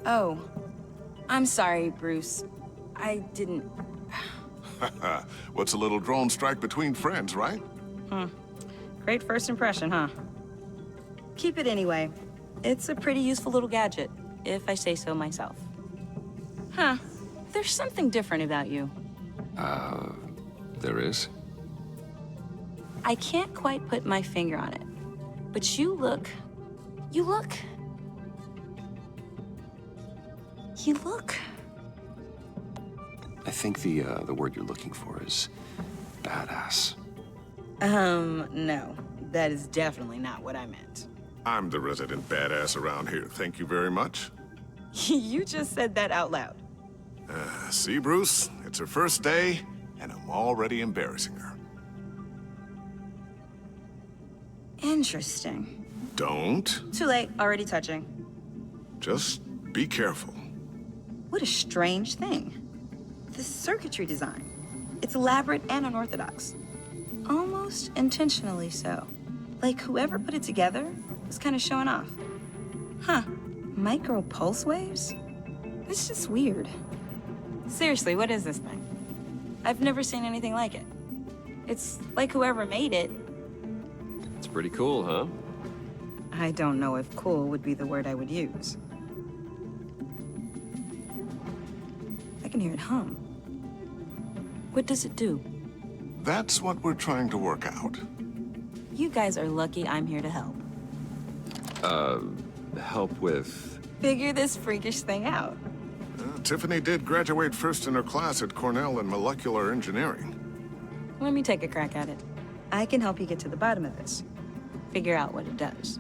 E: Oh, I'm sorry, Bruce. I didn't...
H: What's a little drone strike between friends, right?
E: Great first impression, huh? Keep it anyway. It's a pretty useful little gadget, if I say so myself. Huh. There's something different about you.
A: There is?
E: I can't quite put my finger on it, but you look...
A: I think the word you're looking for is badass.
E: No. That is definitely not what I meant.
H: I'm the resident badass around here. Thank you very much.
E: You just said that out loud.
H: See, Bruce? It's her first day, and I'm already embarrassing her.
E: Interesting.
H: Don't.
E: Too late, already touching.
H: Just be careful.
E: What a strange thing. This circuitry design. It's elaborate and unorthodox. Almost intentionally so. Like whoever put it together was kind of showing off. Huh. Micro pulse waves? It's just weird. Seriously, what is this thing? I've never seen anything like it. It's like whoever made it.
A: It's pretty cool, huh?
E: I don't know if cool would be the word I would use. I can hear it hum. What does it do?
H: That's what we're trying to work out.
E: You guys are lucky I'm here to help.
A: Help with...
E: Figure this freakish thing out.
H: Tiffany did graduate first in her class at Cornell in molecular engineering.
E: Let me take a crack at it. I can help you get to the bottom of this. Figure out what it does.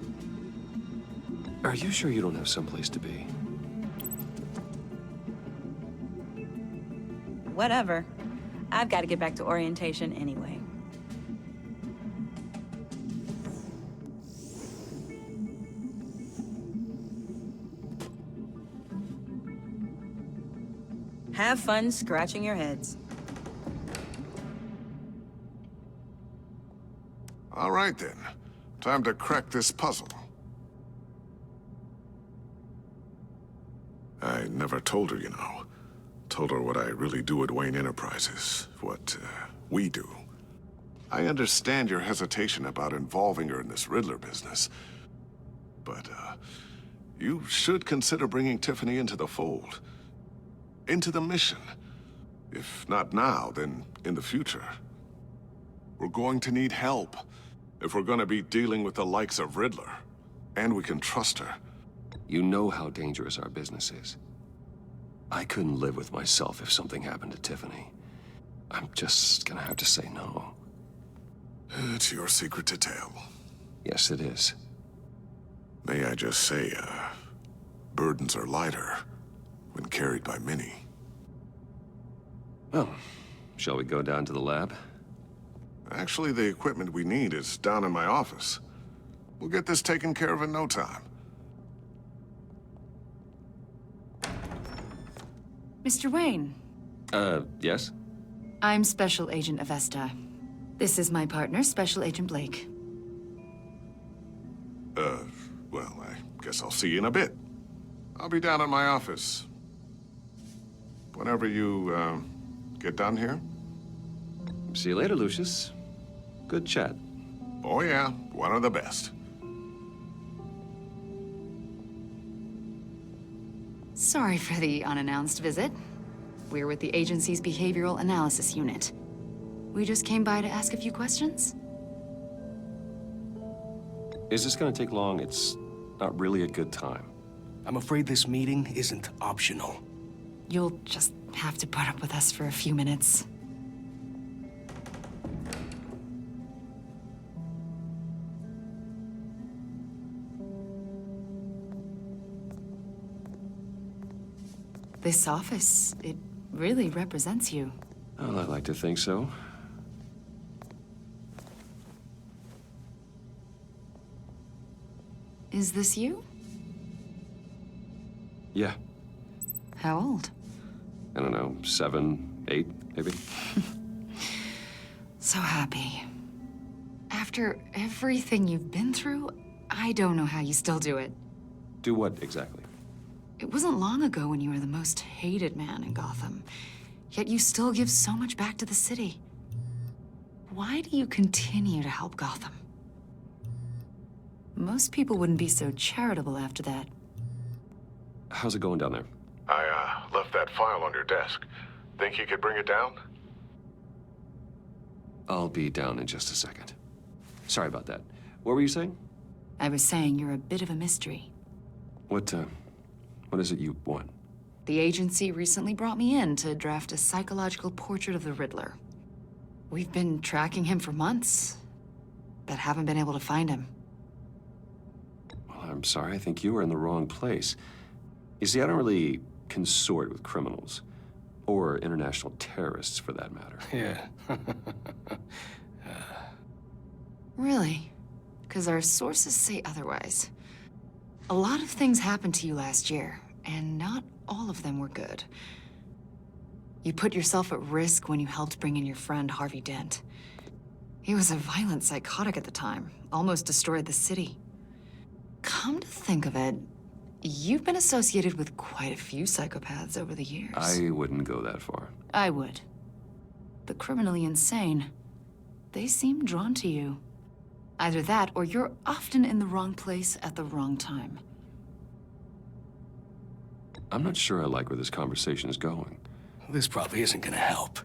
A: Are you sure you don't have someplace to be?
E: Whatever. I've got to get back to orientation anyway. Have fun scratching your heads.
H: All right, then. Time to crack this puzzle. I never told her, you know. Told her what I really do at Wayne Enterprises. What, we do. I understand your hesitation about involving her in this Riddler business. But, you should consider bringing Tiffany into the fold. Into the mission. If not now, then in the future. We're going to need help if we're gonna be dealing with the likes of Riddler. And we can trust her.
A: You know how dangerous our business is. I couldn't live with myself if something happened to Tiffany. I'm just gonna have to say no.
H: It's your secret to tell.
A: Yes, it is.
H: May I just say, burdens are lighter when carried by many.
A: Well, shall we go down to the lab?
H: Actually, the equipment we need is down in my office. We'll get this taken care of in no time.
L: Mr. Wayne.
A: Yes?
L: I'm Special Agent Avesta. This is my partner, Special Agent Blake.
H: Well, I guess I'll see you in a bit. I'll be down at my office. Whenever you, get done here.
A: See you later, Lucius. Good chat.
H: Oh yeah, one of the best.
L: Sorry for the unannounced visit. We're with the agency's Behavioral Analysis Unit. We just came by to ask a few questions.
A: Is this gonna take long? It's not really a good time.
Q: I'm afraid this meeting isn't optional.
L: You'll just have to put up with us for a few minutes. This office, it really represents you.
A: Well, I like to think so.
L: Is this you?
A: Yeah.
L: How old?
A: I don't know, 7, 8, maybe?
L: So happy. After everything you've been through, I don't know how you still do it.
A: Do what exactly?
L: It wasn't long ago when you were the most hated man in Gotham, yet you still give so much back to the city. Why do you continue to help Gotham? Most people wouldn't be so charitable after that.
A: How's it going down there?
H: I left that file on your desk. Think you could bring it down?
A: I'll be down in just a second. Sorry about that. What were you saying?
L: I was saying you're a bit of a mystery.
A: What is it you want?
L: The agency recently brought me in to draft a psychological portrait of the Riddler. We've been tracking him for months, but haven't been able to find him.
A: Well, I'm sorry. I think you were in the wrong place. You see, I don't really consort with criminals. Or international terrorists, for that matter.
G: Yeah.
L: Really? Because our sources say otherwise. A lot of things happened to you last year, and not all of them were good. You put yourself at risk when you helped bring in your friend Harvey Dent. He was a violent psychotic at the time, almost destroyed the city. Come to think of it, you've been associated with quite a few psychopaths over the years.
A: I wouldn't go that far.
L: I would. The criminally insane, they seem drawn to you. Either that, or you're often in the wrong place at the wrong time.
A: I'm not sure I like where this conversation is going.
G: This probably isn't gonna help.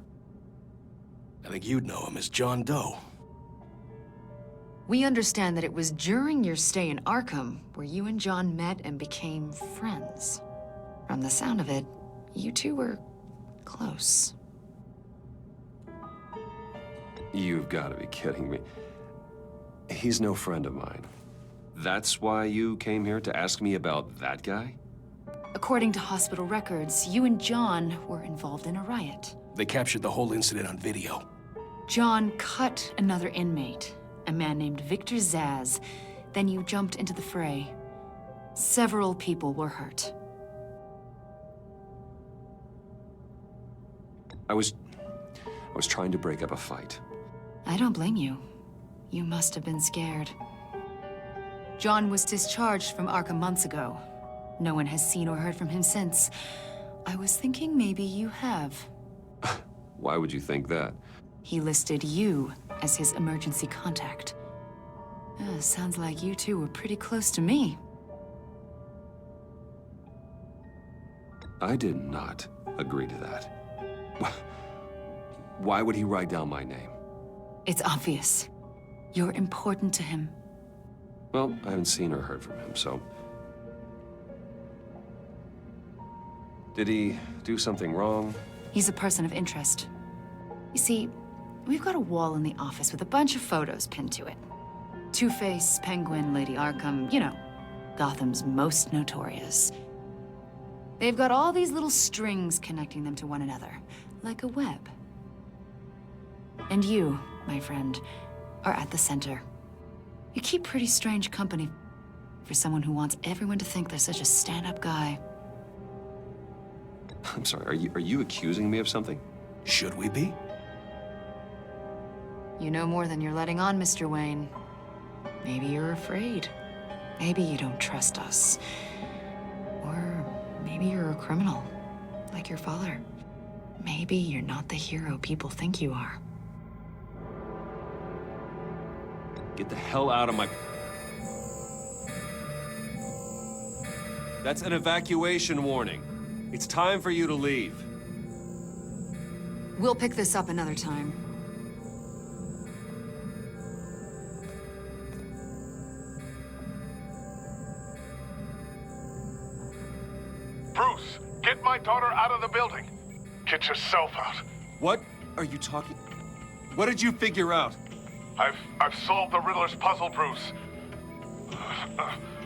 G: I think you'd know him as John Doe.
L: We understand that it was during your stay in Arkham where you and John met and became friends. From the sound of it, you two were close.
A: You've got to be kidding me. He's no friend of mine. That's why you came here to ask me about that guy?
L: According to hospital records, you and John were involved in a riot.
G: They captured the whole incident on video.
L: John cut another inmate, a man named Victor Zsasz. Then you jumped into the fray. Several people were hurt.
A: I was trying to break up a fight.
L: I don't blame you. You must have been scared. John was discharged from Arkham months ago. No one has seen or heard from him since. I was thinking maybe you have.
A: Why would you think that?
L: He listed you as his emergency contact. Sounds like you two were pretty close to me.
A: I did not agree to that. Why would he write down my name?
L: It's obvious. You're important to him.
A: Well, I haven't seen or heard from him, so... Did he do something wrong?
L: He's a person of interest. You see, we've got a wall in the office with a bunch of photos pinned to it. Two-Face, Penguin, Lady Arkham, you know, Gotham's most notorious. They've got all these little strings connecting them to one another, like a web. And you, my friend, are at the center. You keep pretty strange company for someone who wants everyone to think they're such a stand-up guy.
A: I'm sorry, are you accusing me of something?
G: Should we be?
L: You know more than you're letting on, Mr. Wayne. Maybe you're afraid. Maybe you don't trust us. Or maybe you're a criminal, like your father. Maybe you're not the hero people think you are.
A: Get the hell out of my... That's an evacuation warning. It's time for you to leave.
L: We'll pick this up another time.
H: Bruce, get my daughter out of the building. Get yourself out.
A: What are you talking? What did you figure out?
H: I've solved the Riddler's puzzle, Bruce.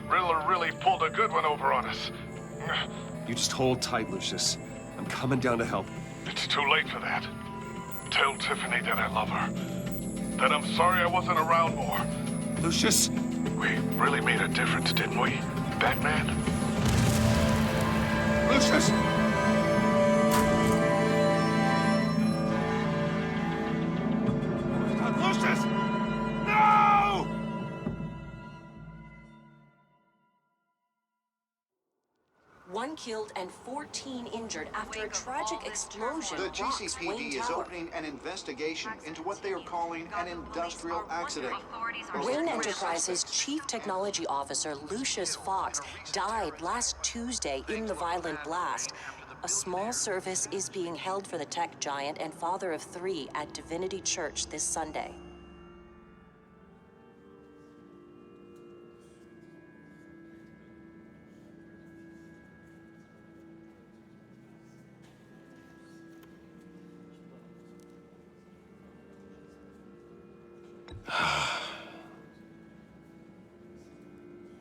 H: Riddler really pulled a good one over on us.
A: You just hold tight, Lucius. I'm coming down to help.
H: It's too late for that. Tell Tiffany that I love her. That I'm sorry I wasn't around more.
A: Lucius!
H: We really made a difference, didn't we, Batman?
A: Lucius! Lucius! No!
Q: One killed and 14 injured after a tragic explosion.
B: The
Q: rocks
B: GCPD
Q: Wayne
B: is
Q: Tower.
B: opening an investigation into what they are calling an industrial accident.
Q: Wayne Enterprises' Chief Technology Officer Lucius Fox died last Tuesday in the violent blast. A small service is being held for the tech giant and father of 3 at Divinity Church this Sunday.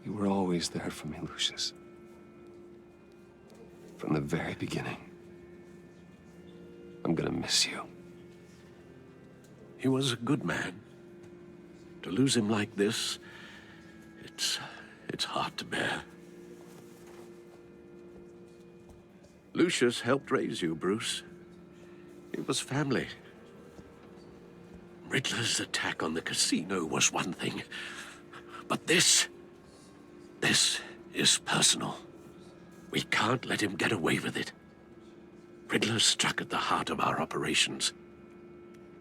A: You were always there for me, Lucius. From the very beginning. I'm gonna miss you.
M: He was a good man. To lose him like this, it's hard to bear. Lucius helped raise you, Bruce. It was family. Riddler's attack on the casino was one thing, but this is personal. We can't let him get away with it. Riddler struck at the heart of our operations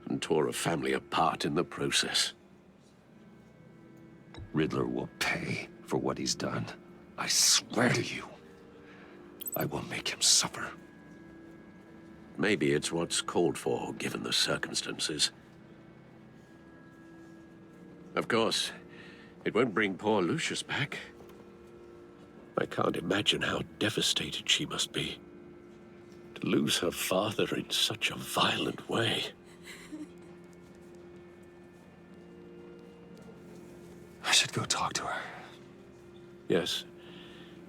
M: and tore a family apart in the process.
A: Riddler will pay for what he's done. I swear to you. I will make him suffer.
M: Maybe it's what's called for, given the circumstances. Of course, it won't bring poor Lucius back. I can't imagine how devastated she must be. To lose her father in such a violent way.
A: I should go talk to her.
M: Yes,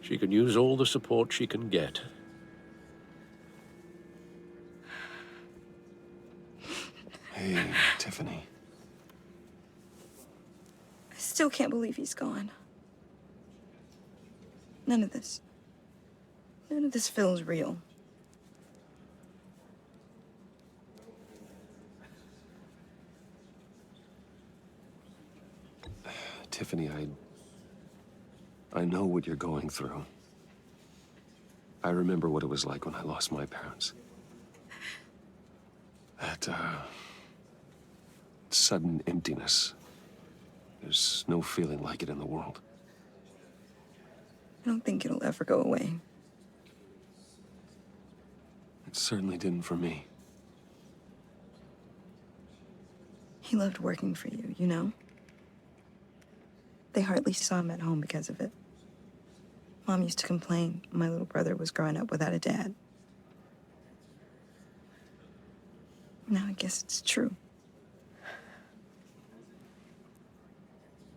M: she can use all the support she can get.
A: Hey, Tiffany.
E: I still can't believe he's gone. None of this feels real.
A: Tiffany, I know what you're going through. I remember what it was like when I lost my parents. That, sudden emptiness. There's no feeling like it in the world.
E: I don't think it'll ever go away.
A: It certainly didn't for me.
E: He loved working for you, you know? They hardly saw him at home because of it. Mom used to complain my little brother was growing up without a dad. Now I guess it's true.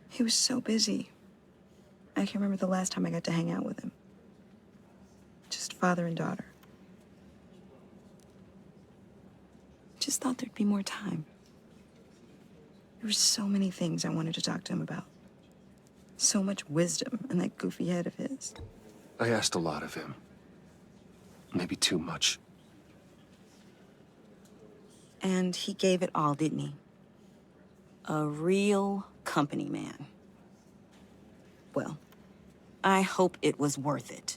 E: He was so busy. I can remember the last time I got to hang out with him. Just father and daughter. Just thought there'd be more time. There were so many things I wanted to talk to him about. So much wisdom in that goofy head of his.
A: I asked a lot of him. Maybe too much.
E: And he gave it all, didn't he? A real company man. Well, I hope it was worth it.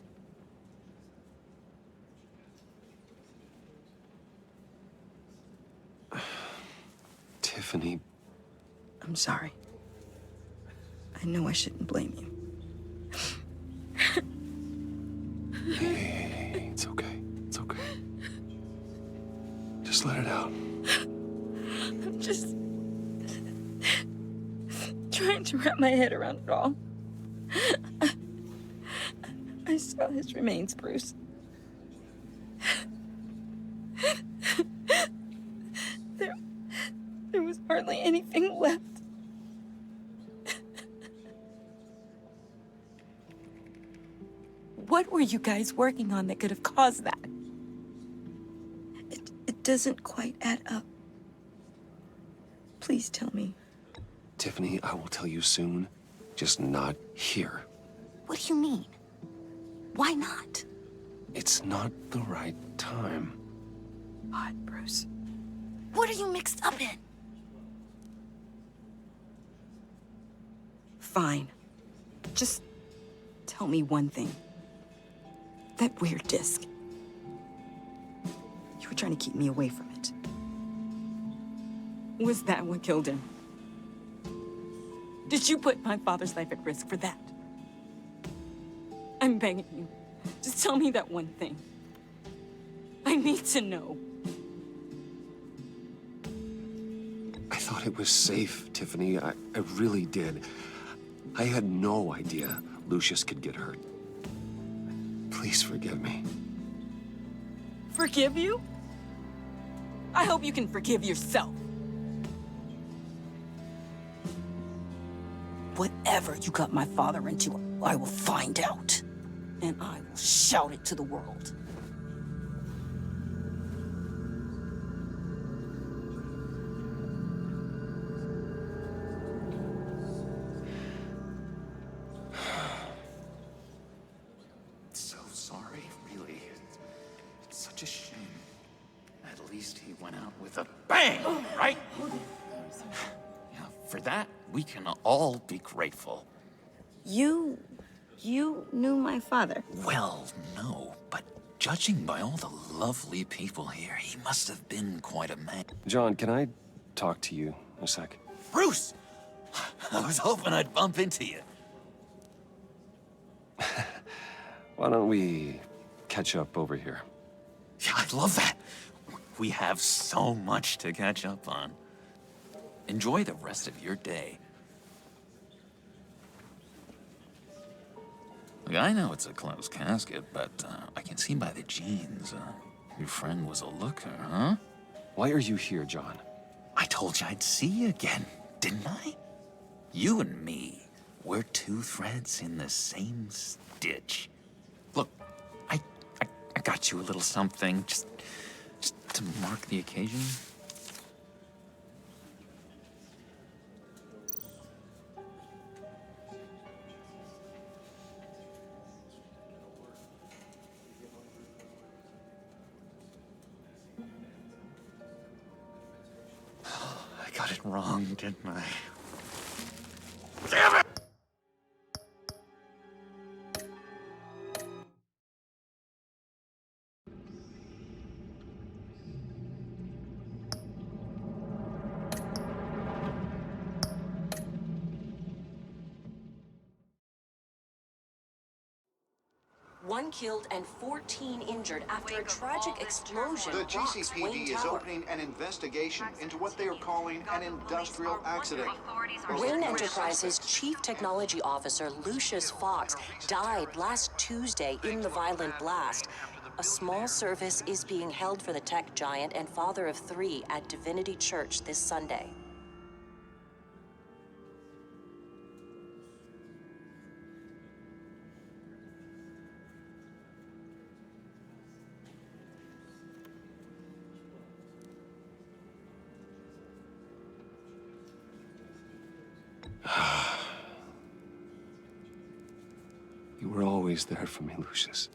A: Tiffany.
E: I'm sorry. I know I shouldn't blame you.
A: Hey, it's okay. It's okay. Just let it out.
E: I'm just trying to wrap my head around it all. I saw his remains, Bruce. hardly anything left. What were you guys working on that could have caused that? It doesn't quite add up. Please tell me.
A: Tiffany, I will tell you soon. Just not here.
E: What do you mean? Why not?
A: It's not the right time.
E: What, Bruce? What are you mixed up in? Fine. Just tell me one thing. That weird disc. You were trying to keep me away from it. Was that what killed him? Did you put my father's life at risk for that? I'm begging you. Just tell me that one thing. I need to know.
A: I thought it was safe, Tiffany. I really did. I had no idea Lucius could get hurt. Please forgive me.
E: Forgive you? I hope you can forgive yourself. Whatever you got my father into, I will find out. And I will shout it to the world.
R: So sorry, really. It's such a shame. At least he went out with a bang, right? Yeah, for that, we can all be grateful.
E: You knew my father?
R: Well, no, but judging by all the lovely people here, he must have been quite a man.
A: John, can I talk to you a sec?
R: Bruce! I was hoping I'd bump into you.
A: Why don't we catch up over here?
R: Yeah, I love that. We have so much to catch up on. Enjoy the rest of your day. Look, I know it's a closed casket, but I can see by the jeans, your friend was a looker, huh?
A: Why are you here, John?
R: I told you I'd see you again, didn't I? You and me, we're two threads in the same stitch. Look, I got you a little something, just to mark the occasion. I got it wrong, didn't I? Damn it!
Q: One killed and 14 injured after a tragic explosion
B: The
Q: rocks Wayne
B: GCPD is
Q: Tower.
B: opening an investigation into what they are calling an industrial accident.
Q: Wayne Enterprises' Chief Technology Officer, Lucius Fox, died last Tuesday in the violent blast. A small service is being held for the tech giant and father of 3 at Divinity Church this Sunday.
A: You were always there for me, Lucius.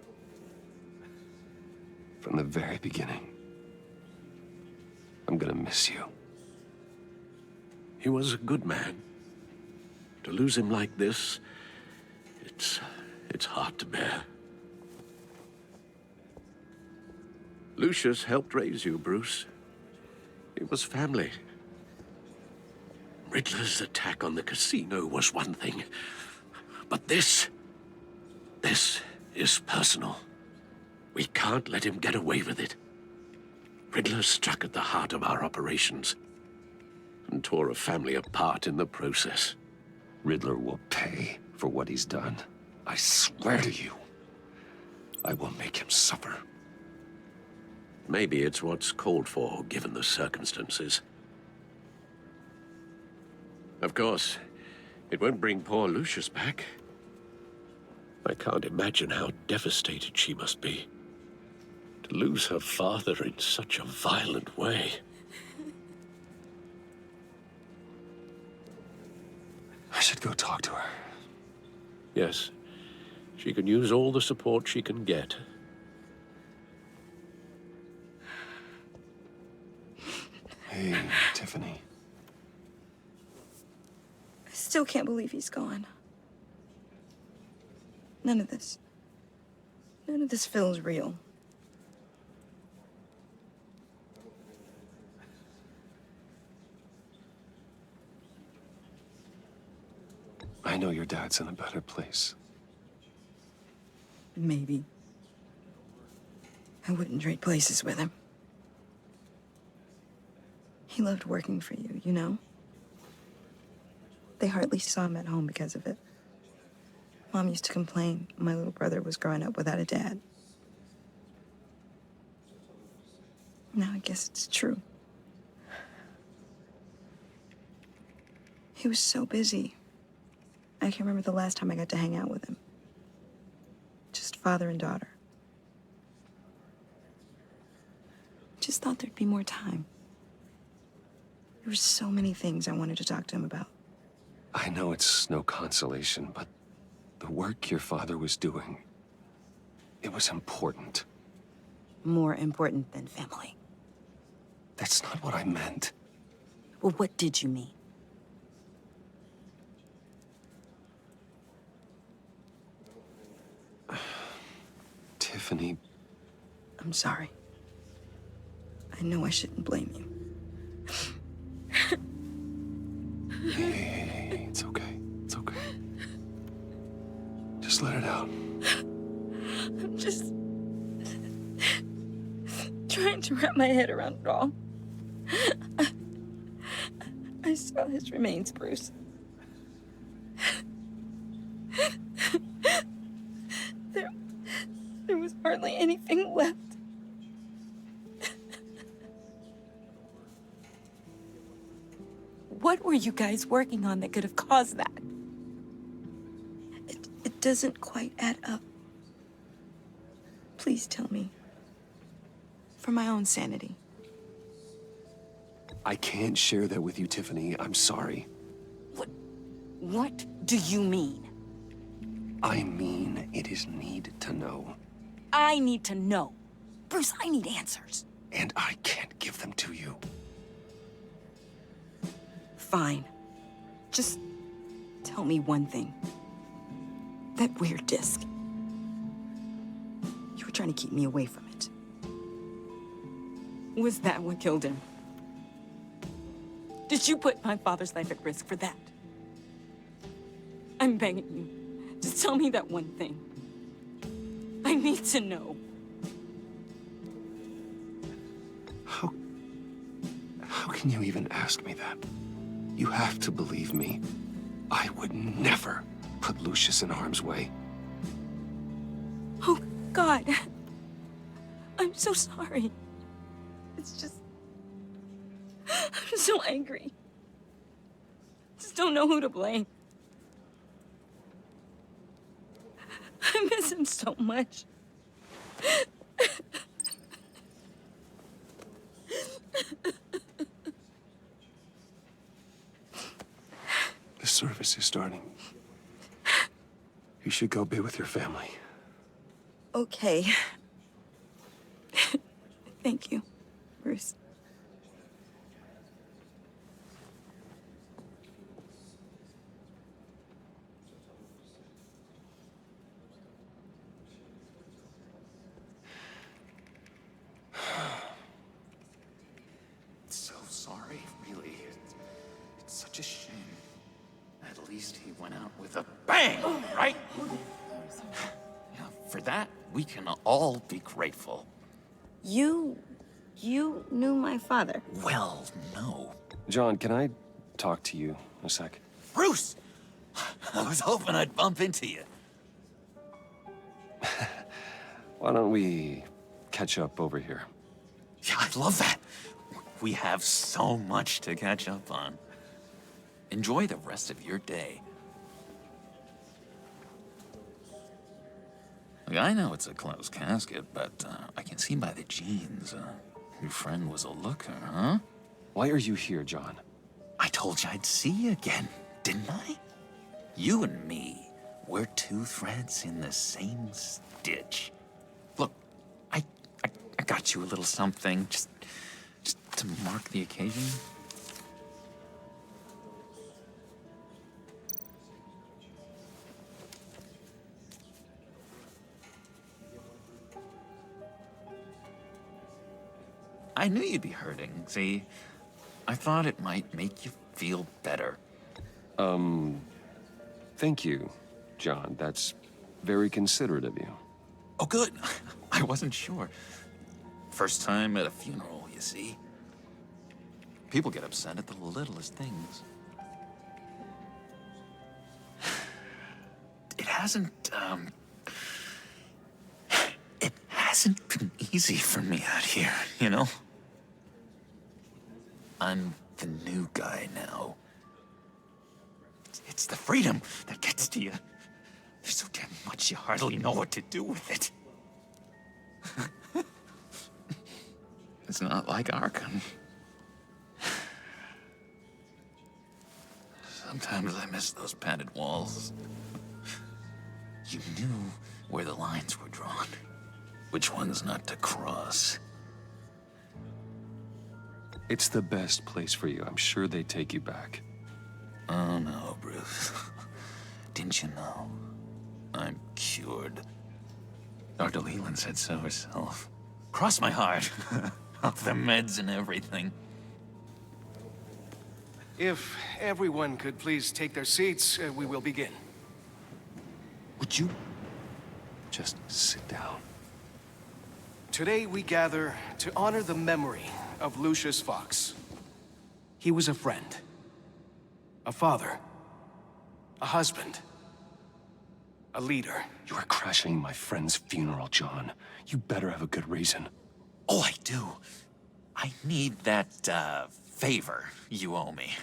A: From the very beginning. I'm gonna miss you.
M: He was a good man. To lose him like this, it's hard to bear. Lucius helped raise you, Bruce. It was family. Riddler's attack on the casino was one thing, but this is personal. We can't let him get away with it. Riddler struck at the heart of our operations and tore a family apart in the process.
A: Riddler will pay for what he's done. I swear to you, I will make him suffer.
M: Maybe it's what's called for, given the circumstances. Of course, it won't bring poor Lucius back. I can't imagine how devastated she must be. To lose her father in such a violent way.
A: I should go talk to her.
M: Yes, she can use all the support she can get.
A: Hey, Tiffany.
E: I still can't believe he's gone. None of this feels real.
A: I know your dad's in a better place.
E: Maybe. I wouldn't trade places with him. He loved working for you, you know? They hardly saw him at home because of it. Mom used to complain my little brother was growing up without a dad. Now I guess it's true. He was so busy. I can't remember the last time I got to hang out with him. Just father and daughter. Just thought there'd be more time. There were so many things I wanted to talk to him about.
A: I know it's no consolation, but the work your father was doing, it was important.
E: More important than family.
A: That's not what I meant.
E: Well, what did you mean?
A: Tiffany.
E: I'm sorry. I know I shouldn't blame you.
A: Hey, it's okay. It's okay. Just let it out.
E: I'm just trying to wrap my head around it all. I saw his remains, Bruce. There was hardly anything left. What were you guys working on that could have caused that? It doesn't quite add up. Please tell me. For my own sanity.
A: I can't share that with you, Tiffany. I'm sorry.
E: What do you mean?
A: I mean, it is need to know.
E: I need to know. Bruce, I need answers.
A: And I can't give them to you.
E: Fine. Just tell me one thing. That weird disc. You were trying to keep me away from it. Was that what killed him? Did you put my father's life at risk for that? I'm begging you. Just tell me that one thing. I need to know.
A: How can you even ask me that? You have to believe me. I would never put Lucius in harm's way.
E: Oh, God. I'm so sorry. It's just... I'm so angry. Just don't know who to blame. I miss him so much.
A: The service is starting. You should go be with your family.
E: Okay. Thank you, Bruce.
R: So sorry, really. It's such a shame. At least he went out with a bang, right? Yeah, for that, we can all be grateful.
E: You knew my father?
R: Well, no.
A: John, can I talk to you a sec?
R: Bruce! I was hoping I'd bump into you.
A: Why don't we catch up over here?
R: Yeah, I'd love that. We have so much to catch up on. Enjoy the rest of your day. Look, I know it's a closed casket, but I can see by the jeans, your friend was a looker, huh?
A: Why are you here, John?
R: I told you I'd see you again, didn't I? You and me, we're two threads in the same stitch. Look, I got you a little something, just to mark the occasion. I knew you'd be hurting, see? I thought it might make you feel better.
A: Thank you, John. That's very considerate of you.
R: Oh, good. I wasn't sure. First time at a funeral, you see. People get upset at the littlest things. It hasn't been easy for me out here, you know? I'm the new guy now. It's the freedom that gets to you. There's so damn much you hardly know what to do with it. It's not like Arkham. Sometimes I miss those padded walls. You knew where the lines were drawn, which ones not to cross.
A: It's the best place for you. I'm sure they take you back.
R: Oh no, Bruce. Didn't you know? I'm cured. Dr. Leland said so herself. Cross my heart. Off the meds and everything.
G: If everyone could please take their seats, we will begin.
A: Would you just sit down?
G: Today we gather to honor the memory of Lucius Fox. He was a friend, a father, a husband, a leader.
A: You are crashing my friend's funeral, John. You better have a good reason.
R: Oh, I do. I need that, favor you owe me.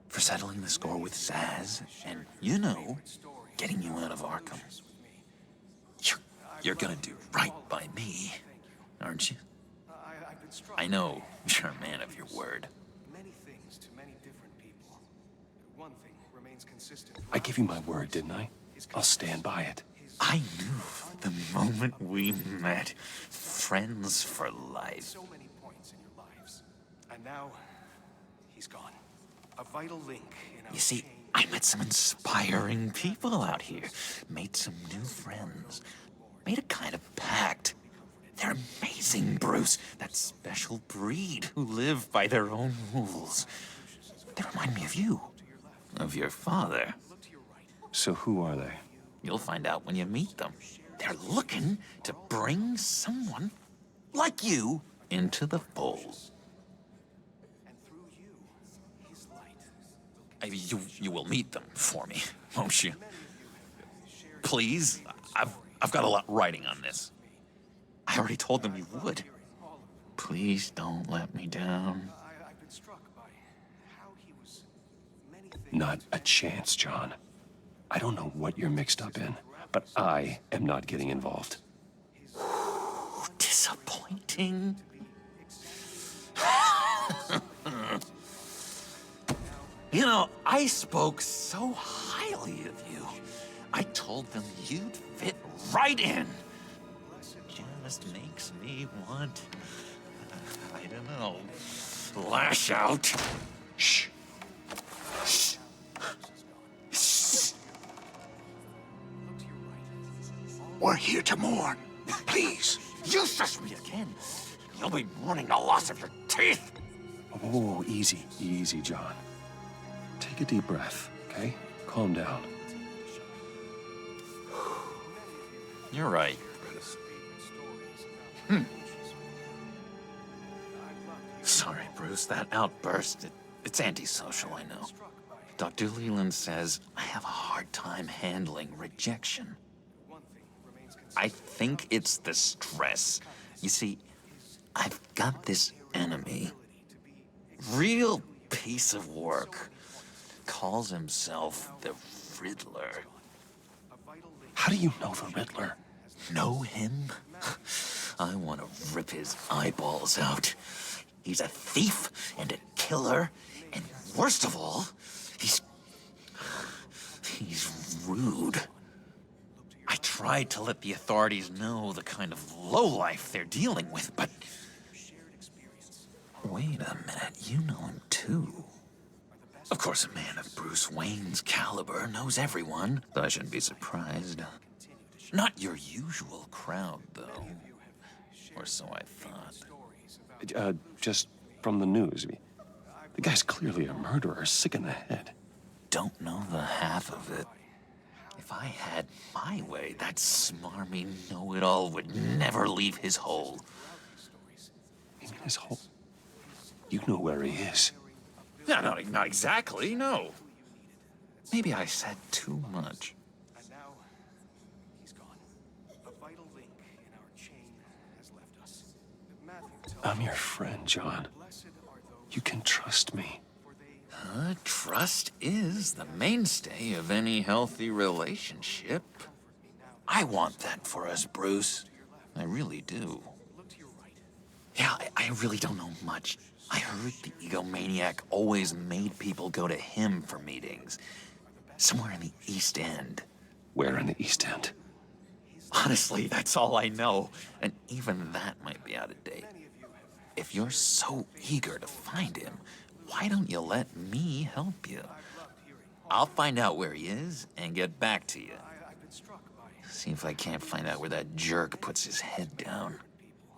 R: For settling the score with Zaz, and, you know, getting you out of Arkham. You're gonna do right by me, aren't you? I know you're a man of your word.
G: Many things to many different people. One thing remains consistent.
A: I gave you my word, didn't I? I'll stand by it.
R: I knew the moment we met. Friends for life.
G: So many points in your lives. And now, he's gone. A vital link in our
R: You see, I met some inspiring people out here. Made some new friends. Made a kind of pact. They're amazing, Bruce. That special breed who live by their own rules. They remind me of you. Of your father.
A: So who are they?
R: You'll find out when you meet them. They're looking to bring someone like you into the fold. You will meet them for me, won't you? Please? I've got a lot riding on this. I already told them you would. Please don't let me down.
A: Not a chance, John. I don't know what you're mixed up in, but I am not getting involved.
R: Disappointing. You know, I spoke so highly of you. I told them you'd fit right in. Just makes me want, I don't know, lash out. Shh. Shh. Shh.
O: We're here to mourn. Please.
R: You shush me again. You'll be mourning the loss of your teeth.
A: Oh, easy, easy, John. Take a deep breath, okay? Calm down.
R: You're right, Bruce. Sorry, Bruce, that outburst, it's antisocial, I know. Dr. Leland says I have a hard time handling rejection. I think it's the stress. You see, I've got this enemy. Real piece of work. Calls himself the Riddler.
A: How do you know the Riddler?
R: Know him? I want to rip his eyeballs out. He's a thief and a killer, and worst of all, he's rude. I tried to let the authorities know the kind of lowlife they're dealing with, but... Wait a minute, you know him too. Of course, a man of Bruce Wayne's caliber knows everyone, though I shouldn't be surprised. Not your usual crowd, though. Or so I thought.
A: Just from the news. The guy's clearly a murderer, sick in the head.
R: Don't know the half of it. If I had my way, that smarmy know-it-all would never leave his hole.
A: You mean his hole? You know where he is.
R: No, not exactly, no. Maybe I said too much.
G: And now, he's gone. A vital link in our chain has left us.
A: I'm your friend, John. You can trust me.
R: Trust is the mainstay of any healthy relationship. I want that for us, Bruce. I really do. Yeah, I really don't know much. I heard the egomaniac always made people go to him for meetings. Somewhere in the East End.
A: Where in the East End?
R: Honestly, that's all I know. And even that might be out of date. If you're so eager to find him, why don't you let me help you? I'll find out where he is and get back to you. See if I can't find out where that jerk puts his head down.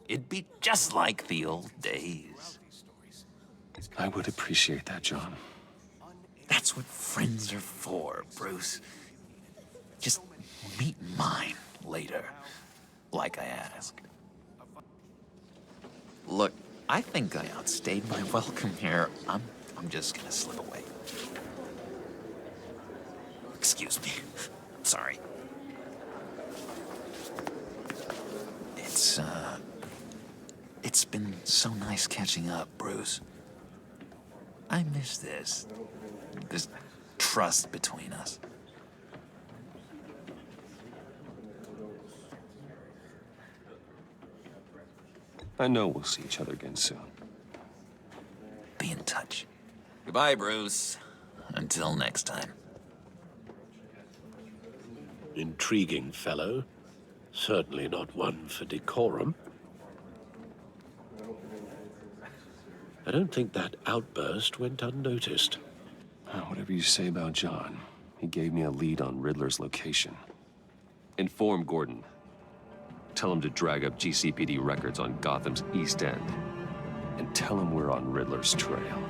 R: It'd be just like the old days.
A: I would appreciate that, John.
R: That's what friends are for, Bruce. Just meet mine later, like I asked. Look, I think I outstayed my welcome here. I'm just gonna slip away. Excuse me. I'm sorry. It's been so nice catching up, Bruce. I miss this trust between us.
A: I know we'll see each other again soon.
R: Be in touch. Goodbye, Bruce. Until next time.
M: Intriguing fellow. Certainly not one for decorum. I don't think that outburst went unnoticed.
A: Whatever you say about John, he gave me a lead on Riddler's location. Inform Gordon. Tell him to drag up GCPD records on Gotham's East End. And tell him we're on Riddler's trail.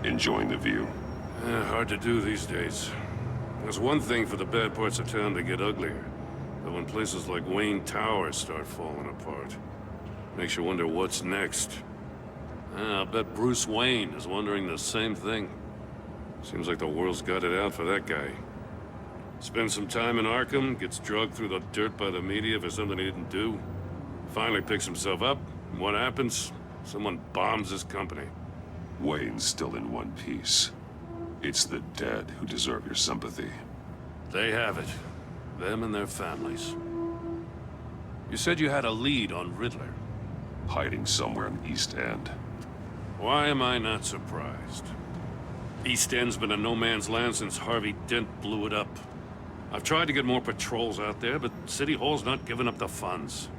A: Enjoying the view?
J: Hard to do these days. There's one thing for the bad parts of town to get uglier. But when places like Wayne Tower start falling apart, makes you wonder what's next. I'll bet Bruce Wayne is wondering the same thing. Seems like the world's got it out for that guy. Spends some time in Arkham, gets drugged through the dirt by the media for something he didn't do. Finally picks himself up, and what happens? Someone bombs his company.
A: Wayne's still in one piece. It's the dead who deserve your sympathy.
J: They have it. Them and their families. You said you had a lead on Riddler.
A: Hiding somewhere in the East End.
J: Why am I not surprised? East End's been a no-man's land since Harvey Dent blew it up. I've tried to get more patrols out there, but City Hall's not giving up the funds.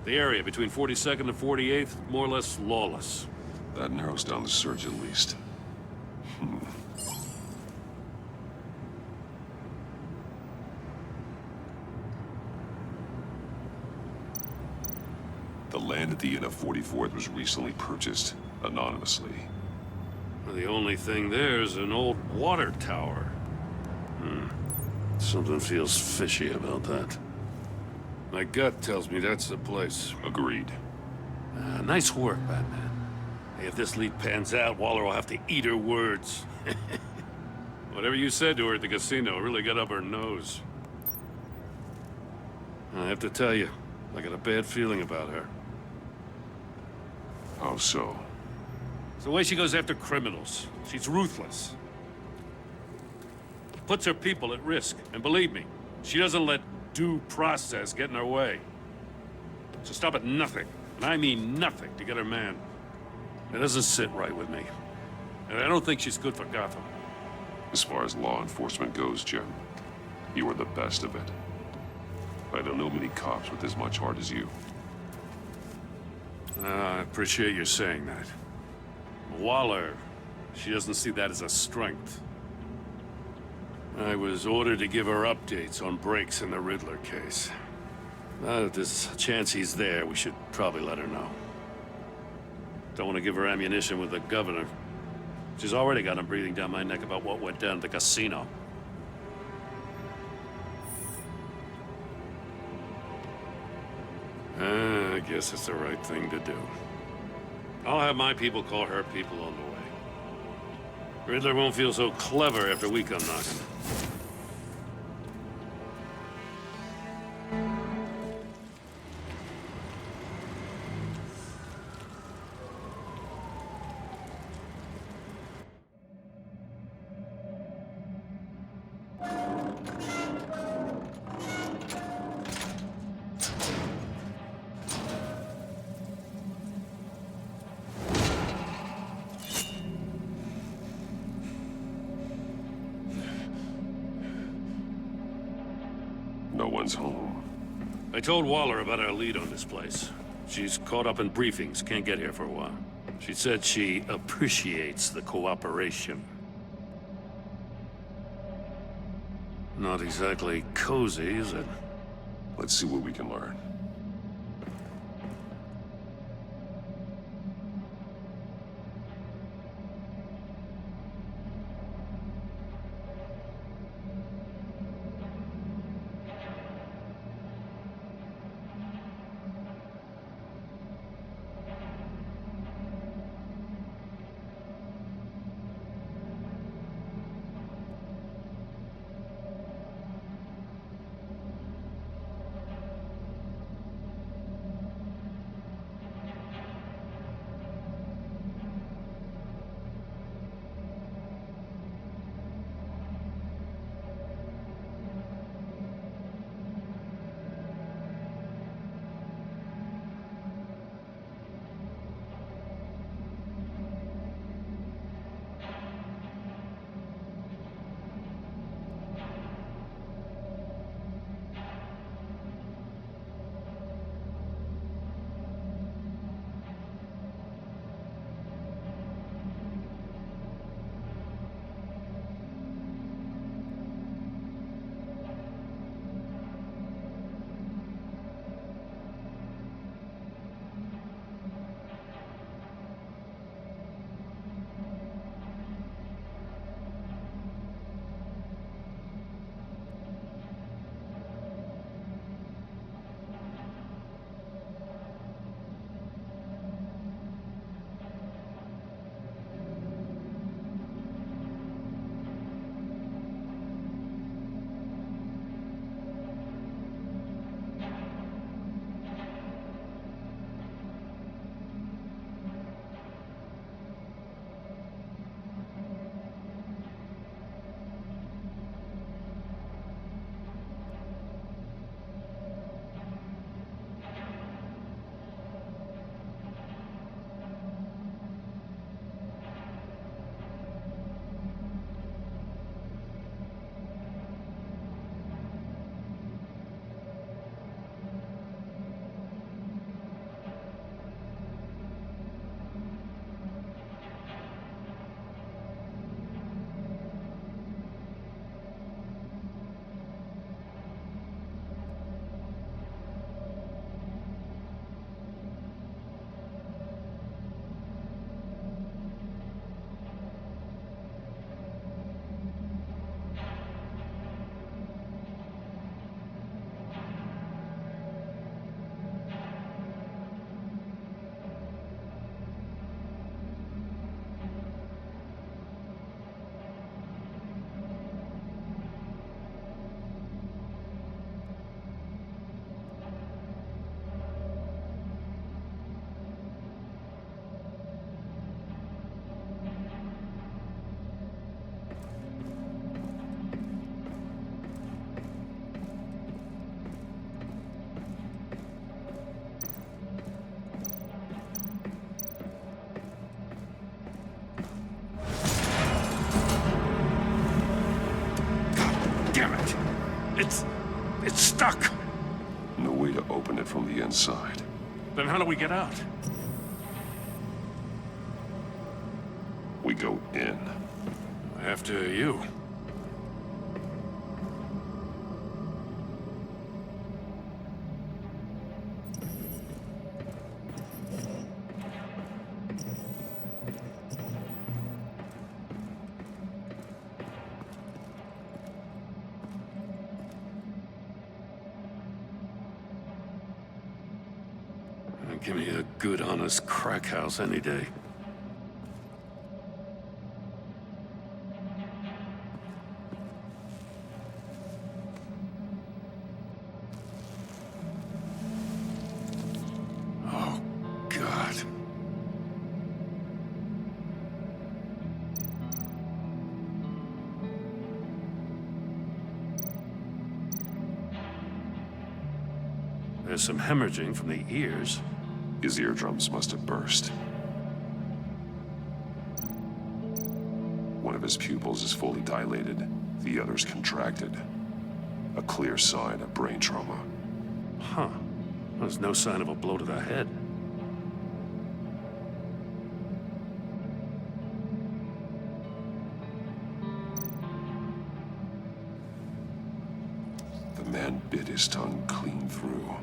J: The area between 42nd and 48th, more or less lawless.
A: That narrows down the search at least. The land at the end of 44th was recently purchased anonymously.
J: The only thing there is an old water tower. Something feels fishy about that. My gut tells me that's the place.
A: Agreed.
J: Nice work, Batman. Hey, if this lead pans out, Waller will have to eat her words. Whatever you said to her at the casino really got up her nose. I have to tell you, I got a bad feeling about her.
A: How so?
J: It's the way she goes after criminals. She's ruthless. Puts her people at risk. And believe me, she doesn't let due process get in her way. She'll stop at nothing, and I mean nothing, to get her man. It doesn't sit right with me. And I don't think she's good for Gotham.
A: As far as law enforcement goes, Jim, you are the best of it. I don't know many cops with as much heart as you.
J: I appreciate you saying that. Waller, she doesn't see that as a strength. I was ordered to give her updates on breaks in the Riddler case. If there's a chance he's there, we should probably let her know. Don't want to give her ammunition with the governor. She's already got him breathing down my neck about what went down at the casino. I guess it's the right thing to do. I'll have my people call her people on the way. Riddler won't feel so clever after we come knocking.
A: No one's home.
J: I told Waller about our lead on this place. She's caught up in briefings, can't get here for a while. She said she appreciates the cooperation. Not exactly cozy, is it?
A: Let's see what we can learn.
J: It's stuck.
A: No way to open it from the inside.
J: Then how do we get out?
A: We go in.
J: After you. Give me a good, honest crack house any day. Oh, God. There's some hemorrhaging from the ears.
A: His eardrums must have burst. One of his pupils is fully dilated, the other's contracted. A clear sign of brain trauma.
J: Huh. There's no sign of a blow to the head.
A: The man bit his tongue clean through.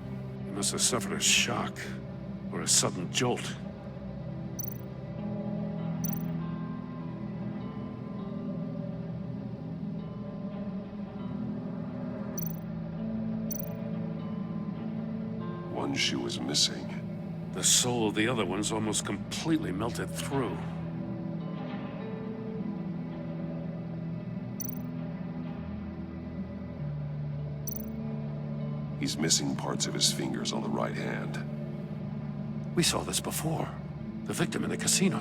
J: He must have suffered a shock. Or a sudden jolt.
A: One shoe is missing.
J: The sole of the other one's almost completely melted through.
A: He's missing parts of his fingers on the right hand.
J: We saw this before. The victim in the casino.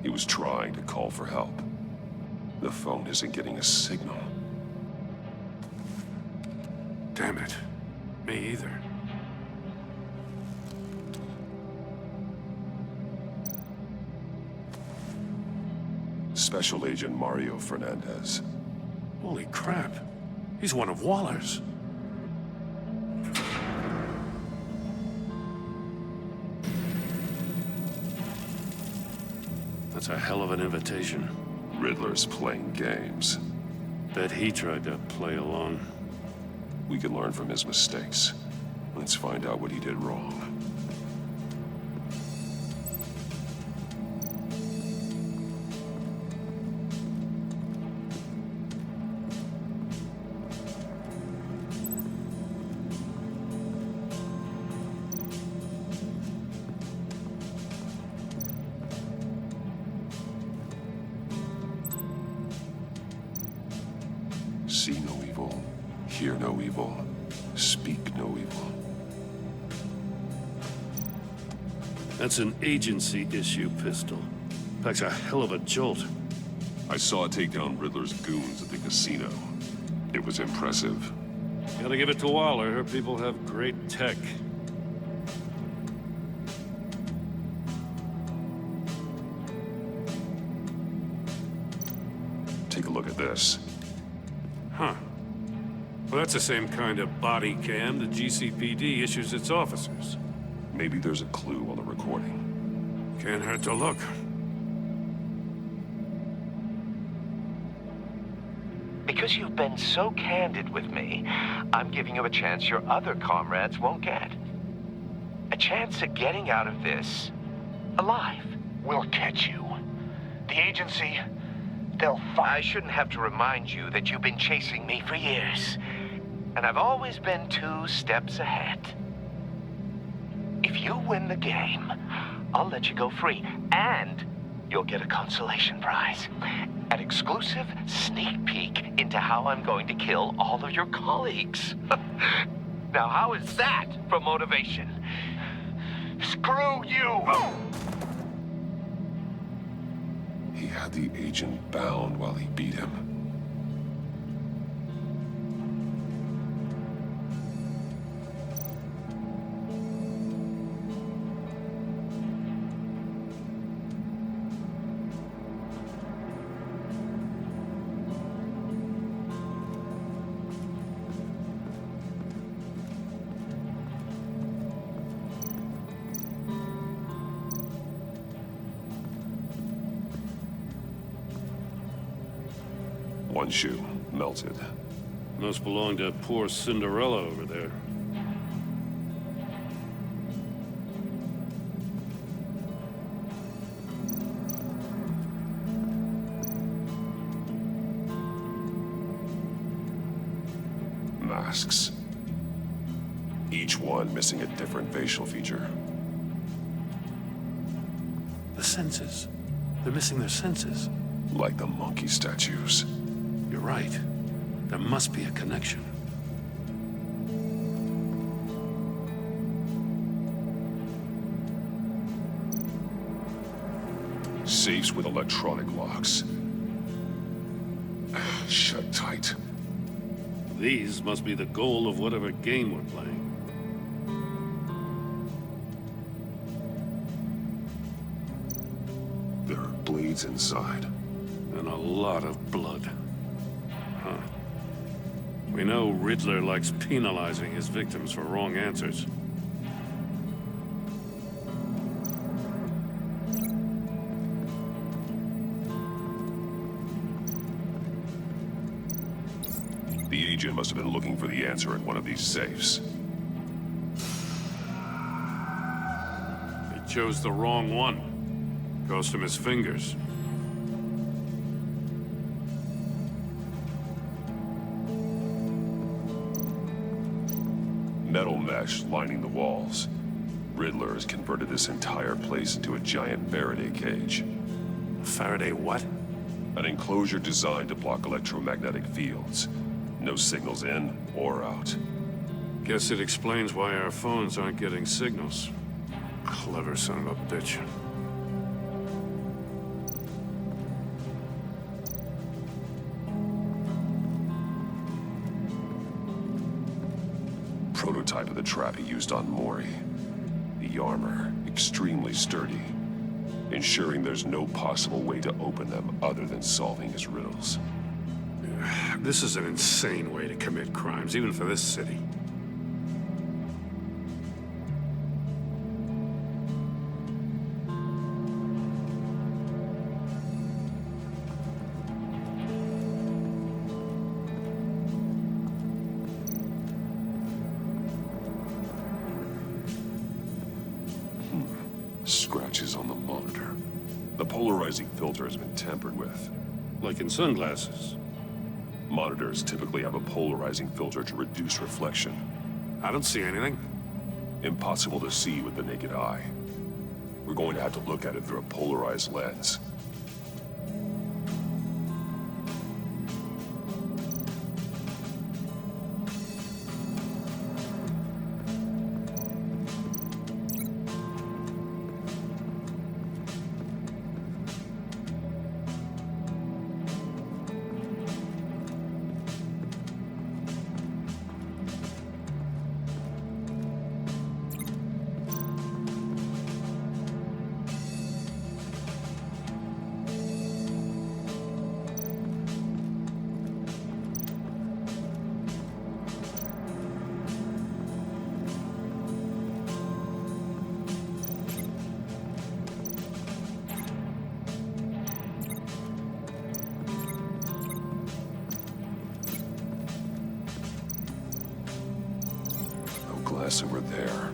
A: He was trying to call for help. The phone isn't getting a signal.
J: Damn it. Me either.
A: Special Agent Mario Fernandez.
J: Holy crap. He's one of Waller's. That's a hell of an invitation.
A: Riddler's playing games.
J: Bet he tried to play along.
A: We can learn from his mistakes. Let's find out what he did wrong. See no evil, hear no evil, speak no evil.
J: That's an agency issue pistol. Packs a hell of a jolt.
A: I saw it take down Riddler's goons at the casino. It was impressive.
J: Gotta give it to Waller. Her people have great tech.
A: Take a look at this.
J: Huh. Well, that's the same kind of body cam the GCPD issues its officers.
A: Maybe there's a clue on the recording.
J: Can't hurt to look.
S: Because you've been so candid with me, I'm giving you a chance your other comrades won't get. A chance at getting out of this alive.
B: We'll catch you. The agency, they'll
S: I shouldn't have to remind you that you've been chasing me for years. And I've always been 2 steps ahead. If you win the game, I'll let you go free. And you'll get a consolation prize. An exclusive sneak peek into how I'm going to kill all of your colleagues. Now, how is that for motivation? Screw you!
A: He had the agent bound while he beat him. One shoe, melted.
J: Must belong to poor Cinderella over there.
A: Masks. Each one missing a different facial feature.
J: The senses. They're missing their senses.
A: Like the monkey statues.
J: You're right. There must be a connection.
A: Safes with electronic locks. Shut tight.
J: These must be the goal of whatever game we're playing.
A: There are blades inside.
J: And a lot of blood. Huh. We know Riddler likes penalizing his victims for wrong answers.
A: The agent must have been looking for the answer in one of these safes.
J: He chose the wrong one. Cost him his fingers.
A: Metal mesh lining the walls. Riddler has converted this entire place into a giant Faraday cage.
J: Faraday what?
A: An enclosure designed to block electromagnetic fields. No signals in or out.
J: Guess it explains why our phones aren't getting signals. Clever son of a bitch.
A: Prototype of the trap he used on Mori. The armor, extremely sturdy, ensuring there's no possible way to open them other than solving his riddles.
J: This is an insane way to commit crimes, even for this city.
A: Scratches on the monitor. The polarizing filter has been tampered with.
J: Like in sunglasses.
A: Monitors typically have a polarizing filter to reduce reflection.
J: I don't see anything.
A: Impossible to see with the naked eye. We're going to have to look at it through a polarized lens. Glass over there.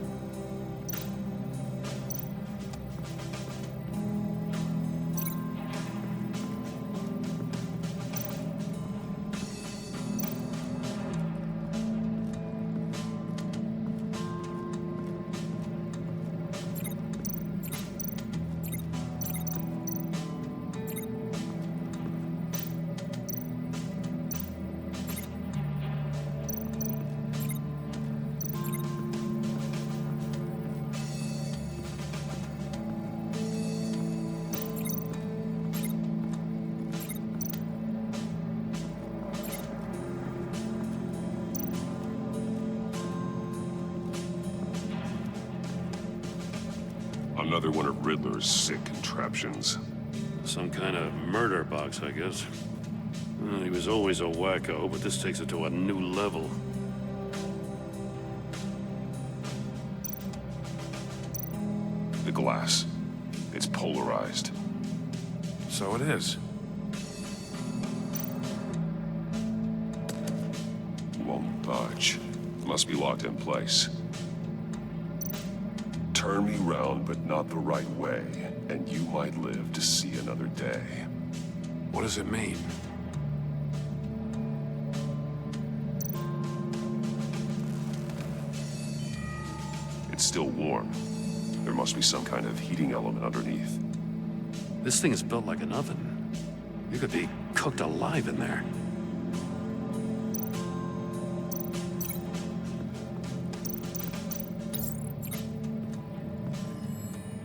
A: Another one of Riddler's sick contraptions.
J: Some kind of murder box, I guess. Well, he was always a wacko, but this takes it to a new level.
A: The glass. It's polarized.
J: So it is.
A: Must be locked in place. Turn me round, but not the right way, and you might live to see another day.
J: What does it mean?
A: It's still warm. There must be some kind of heating element underneath.
J: This thing is built like an oven. You could be cooked alive in there.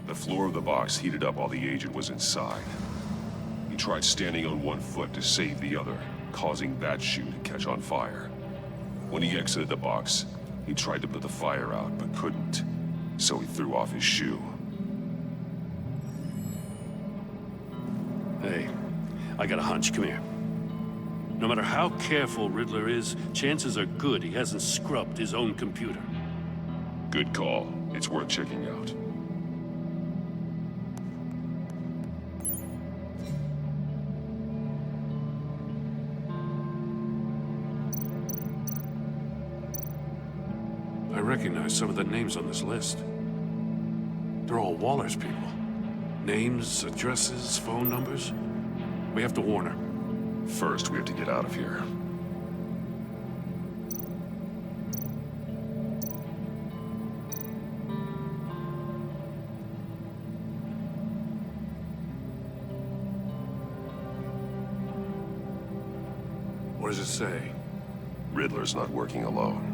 A: The floor of the box heated up while the agent was inside. He tried standing on one foot to save the other, causing that shoe to catch on fire. When he exited the box, he tried to put the fire out, but couldn't. So he threw off his shoe.
J: Hey, I got a hunch. Come here. No matter how careful Riddler is, chances are good he hasn't scrubbed his own computer.
A: Good call. It's worth checking out.
J: I recognize some of the names on this list. They're all Waller's people. Names, addresses, phone numbers. We have to warn her.
A: First, we have to get out of here.
J: What does it say?
A: Riddler's not working alone.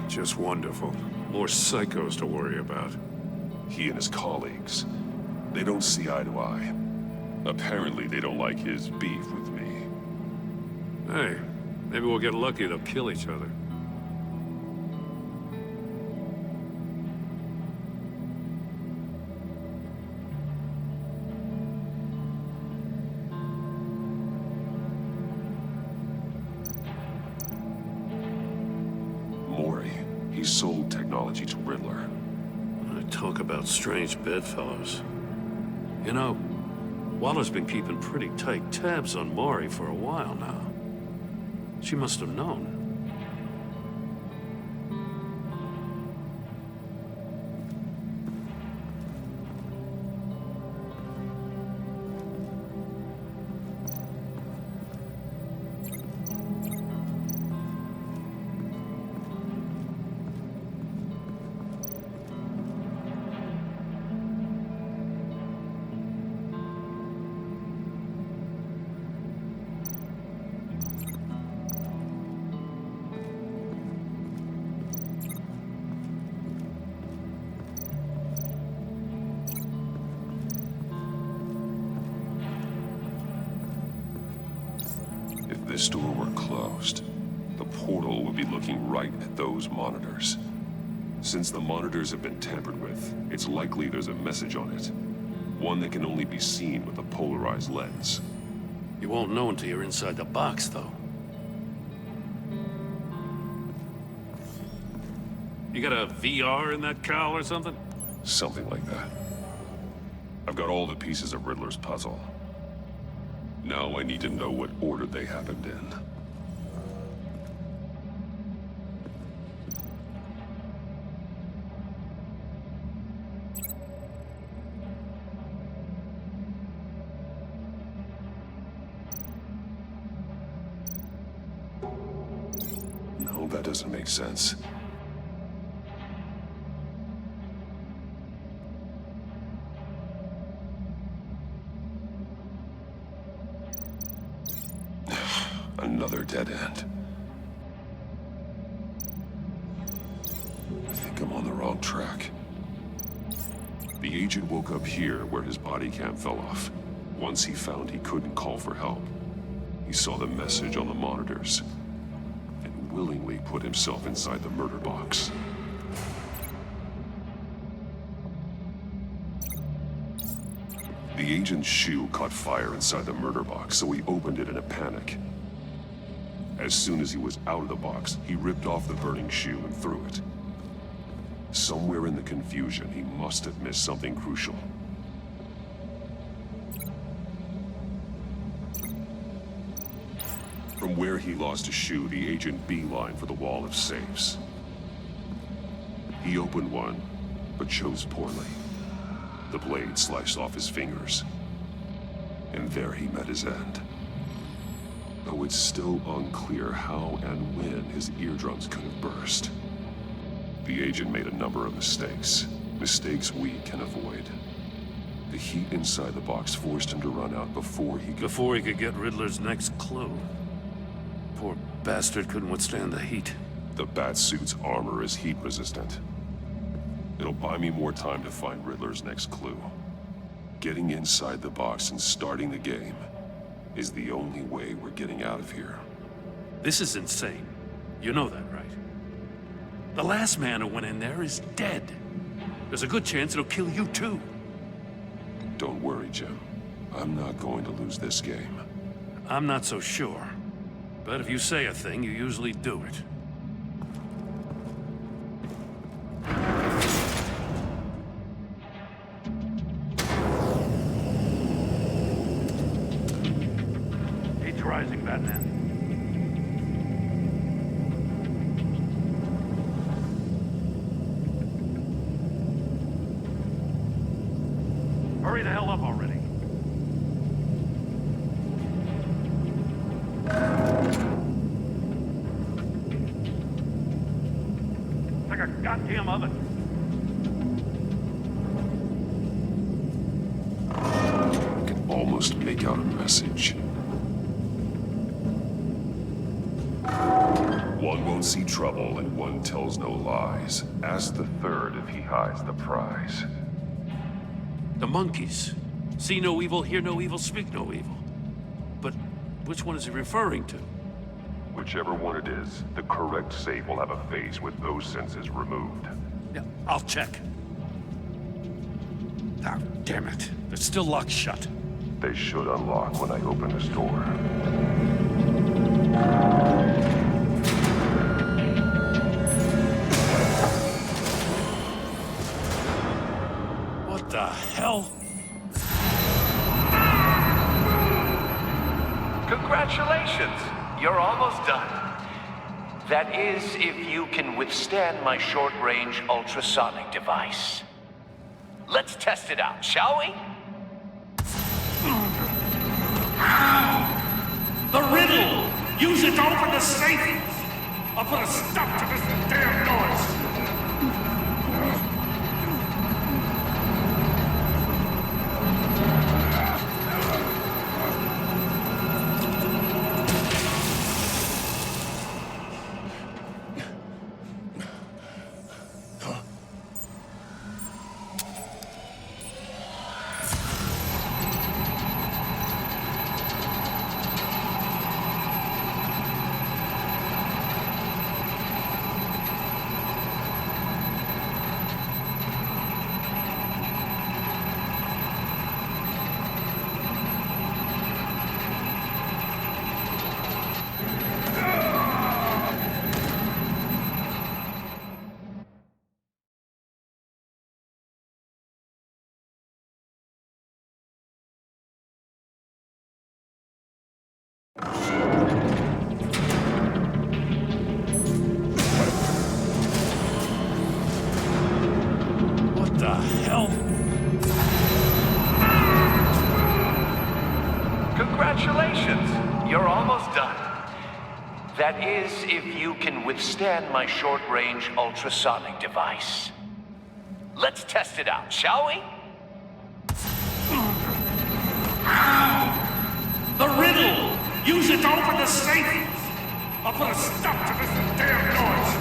J: Just wonderful. More psychos to worry about.
A: He and his colleagues, they don't see eye to eye. Apparently, they don't like his beef with me.
J: Hey, maybe we'll get lucky they'll kill each other.
A: He sold technology to Riddler.
J: Talk about strange bedfellows. You know, Waller's been keeping pretty tight tabs on Maury for a while now. She must have known.
A: If this door were closed, the portal would be looking right at those monitors. Since the monitors have been tampered with, it's likely there's a message on it. One that can only be seen with a polarized lens.
J: You won't know until you're inside the box, though. You got a VR in that cowl or something?
A: Something like that. I've got all the pieces of Riddler's puzzle. Now I need to know what order they happened in. No, that doesn't make sense. Another dead end. I think I'm on the wrong track. The agent woke up here where his body cam fell off. Once he found he couldn't call for help, he saw the message on the monitors and willingly put himself inside the murder box. The agent's shoe caught fire inside the murder box, so he opened it in a panic. As soon as he was out of the box, he ripped off the burning shoe and threw it. Somewhere in the confusion, he must have missed something crucial. From where he lost his shoe, the agent beelined for the wall of safes. He opened one, but chose poorly. The blade sliced off his fingers. And there he met his end. Though it's still unclear how and when his eardrums could have burst. The agent made a number of mistakes. Mistakes we can avoid. The heat inside the box forced him to run out before he could
J: get Riddler's next clue. Poor bastard couldn't withstand the heat.
A: The Batsuit's armor is heat resistant. It'll buy me more time to find Riddler's next clue. Getting inside the box and starting the game is the only way we're getting out of here.
J: This is insane. You know that, right? The last man who went in there is dead. There's a good chance it'll kill you too.
A: Don't worry, Jim. I'm not going to lose this game.
J: I'm not so sure. But if you say a thing, you usually do it. Heat's rising, Batman. Hurry the hell up already. It's like a goddamn oven.
A: I can almost make out a message. One won't see trouble and one tells no lies. Ask the third if he hides the prize.
J: The monkeys. See no evil, hear no evil, speak no evil. But which one is he referring to?
A: Whichever one it is, the correct safe will have a face with those senses removed.
J: Yeah, I'll check. Ah, damn it. They're still locked shut.
A: They should unlock when I open this door.
J: What the hell?
S: Congratulations! You're almost done. That is, if you can withstand my short-range ultrasonic device. Let's test it out, shall we?
J: The riddle! Use it to open the safe! I'll put a stop to this damn noise! What the hell?
S: Congratulations! You're almost done. That is, if you can withstand my short-range ultrasonic device. Let's test it out, shall we?
J: The riddle! Use it to open the safe! I'll put a stop to this damn noise!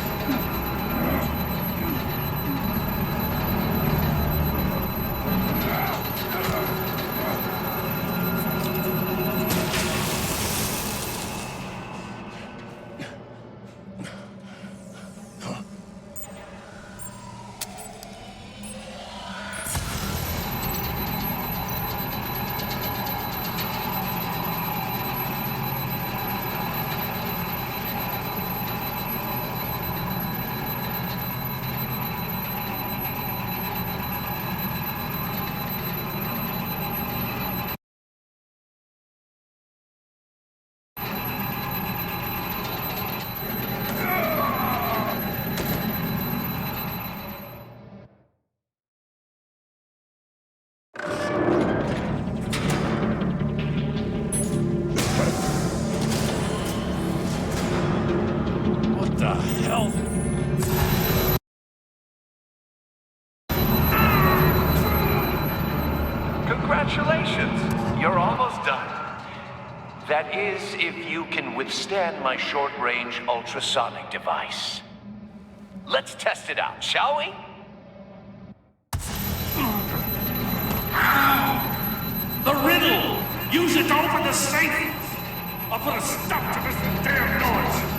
S: Congratulations! You're almost done. That is, if you can withstand my short-range ultrasonic device. Let's test it out, shall we?
J: The riddle! Use it to open the safe! I'll put a stop to this damn noise!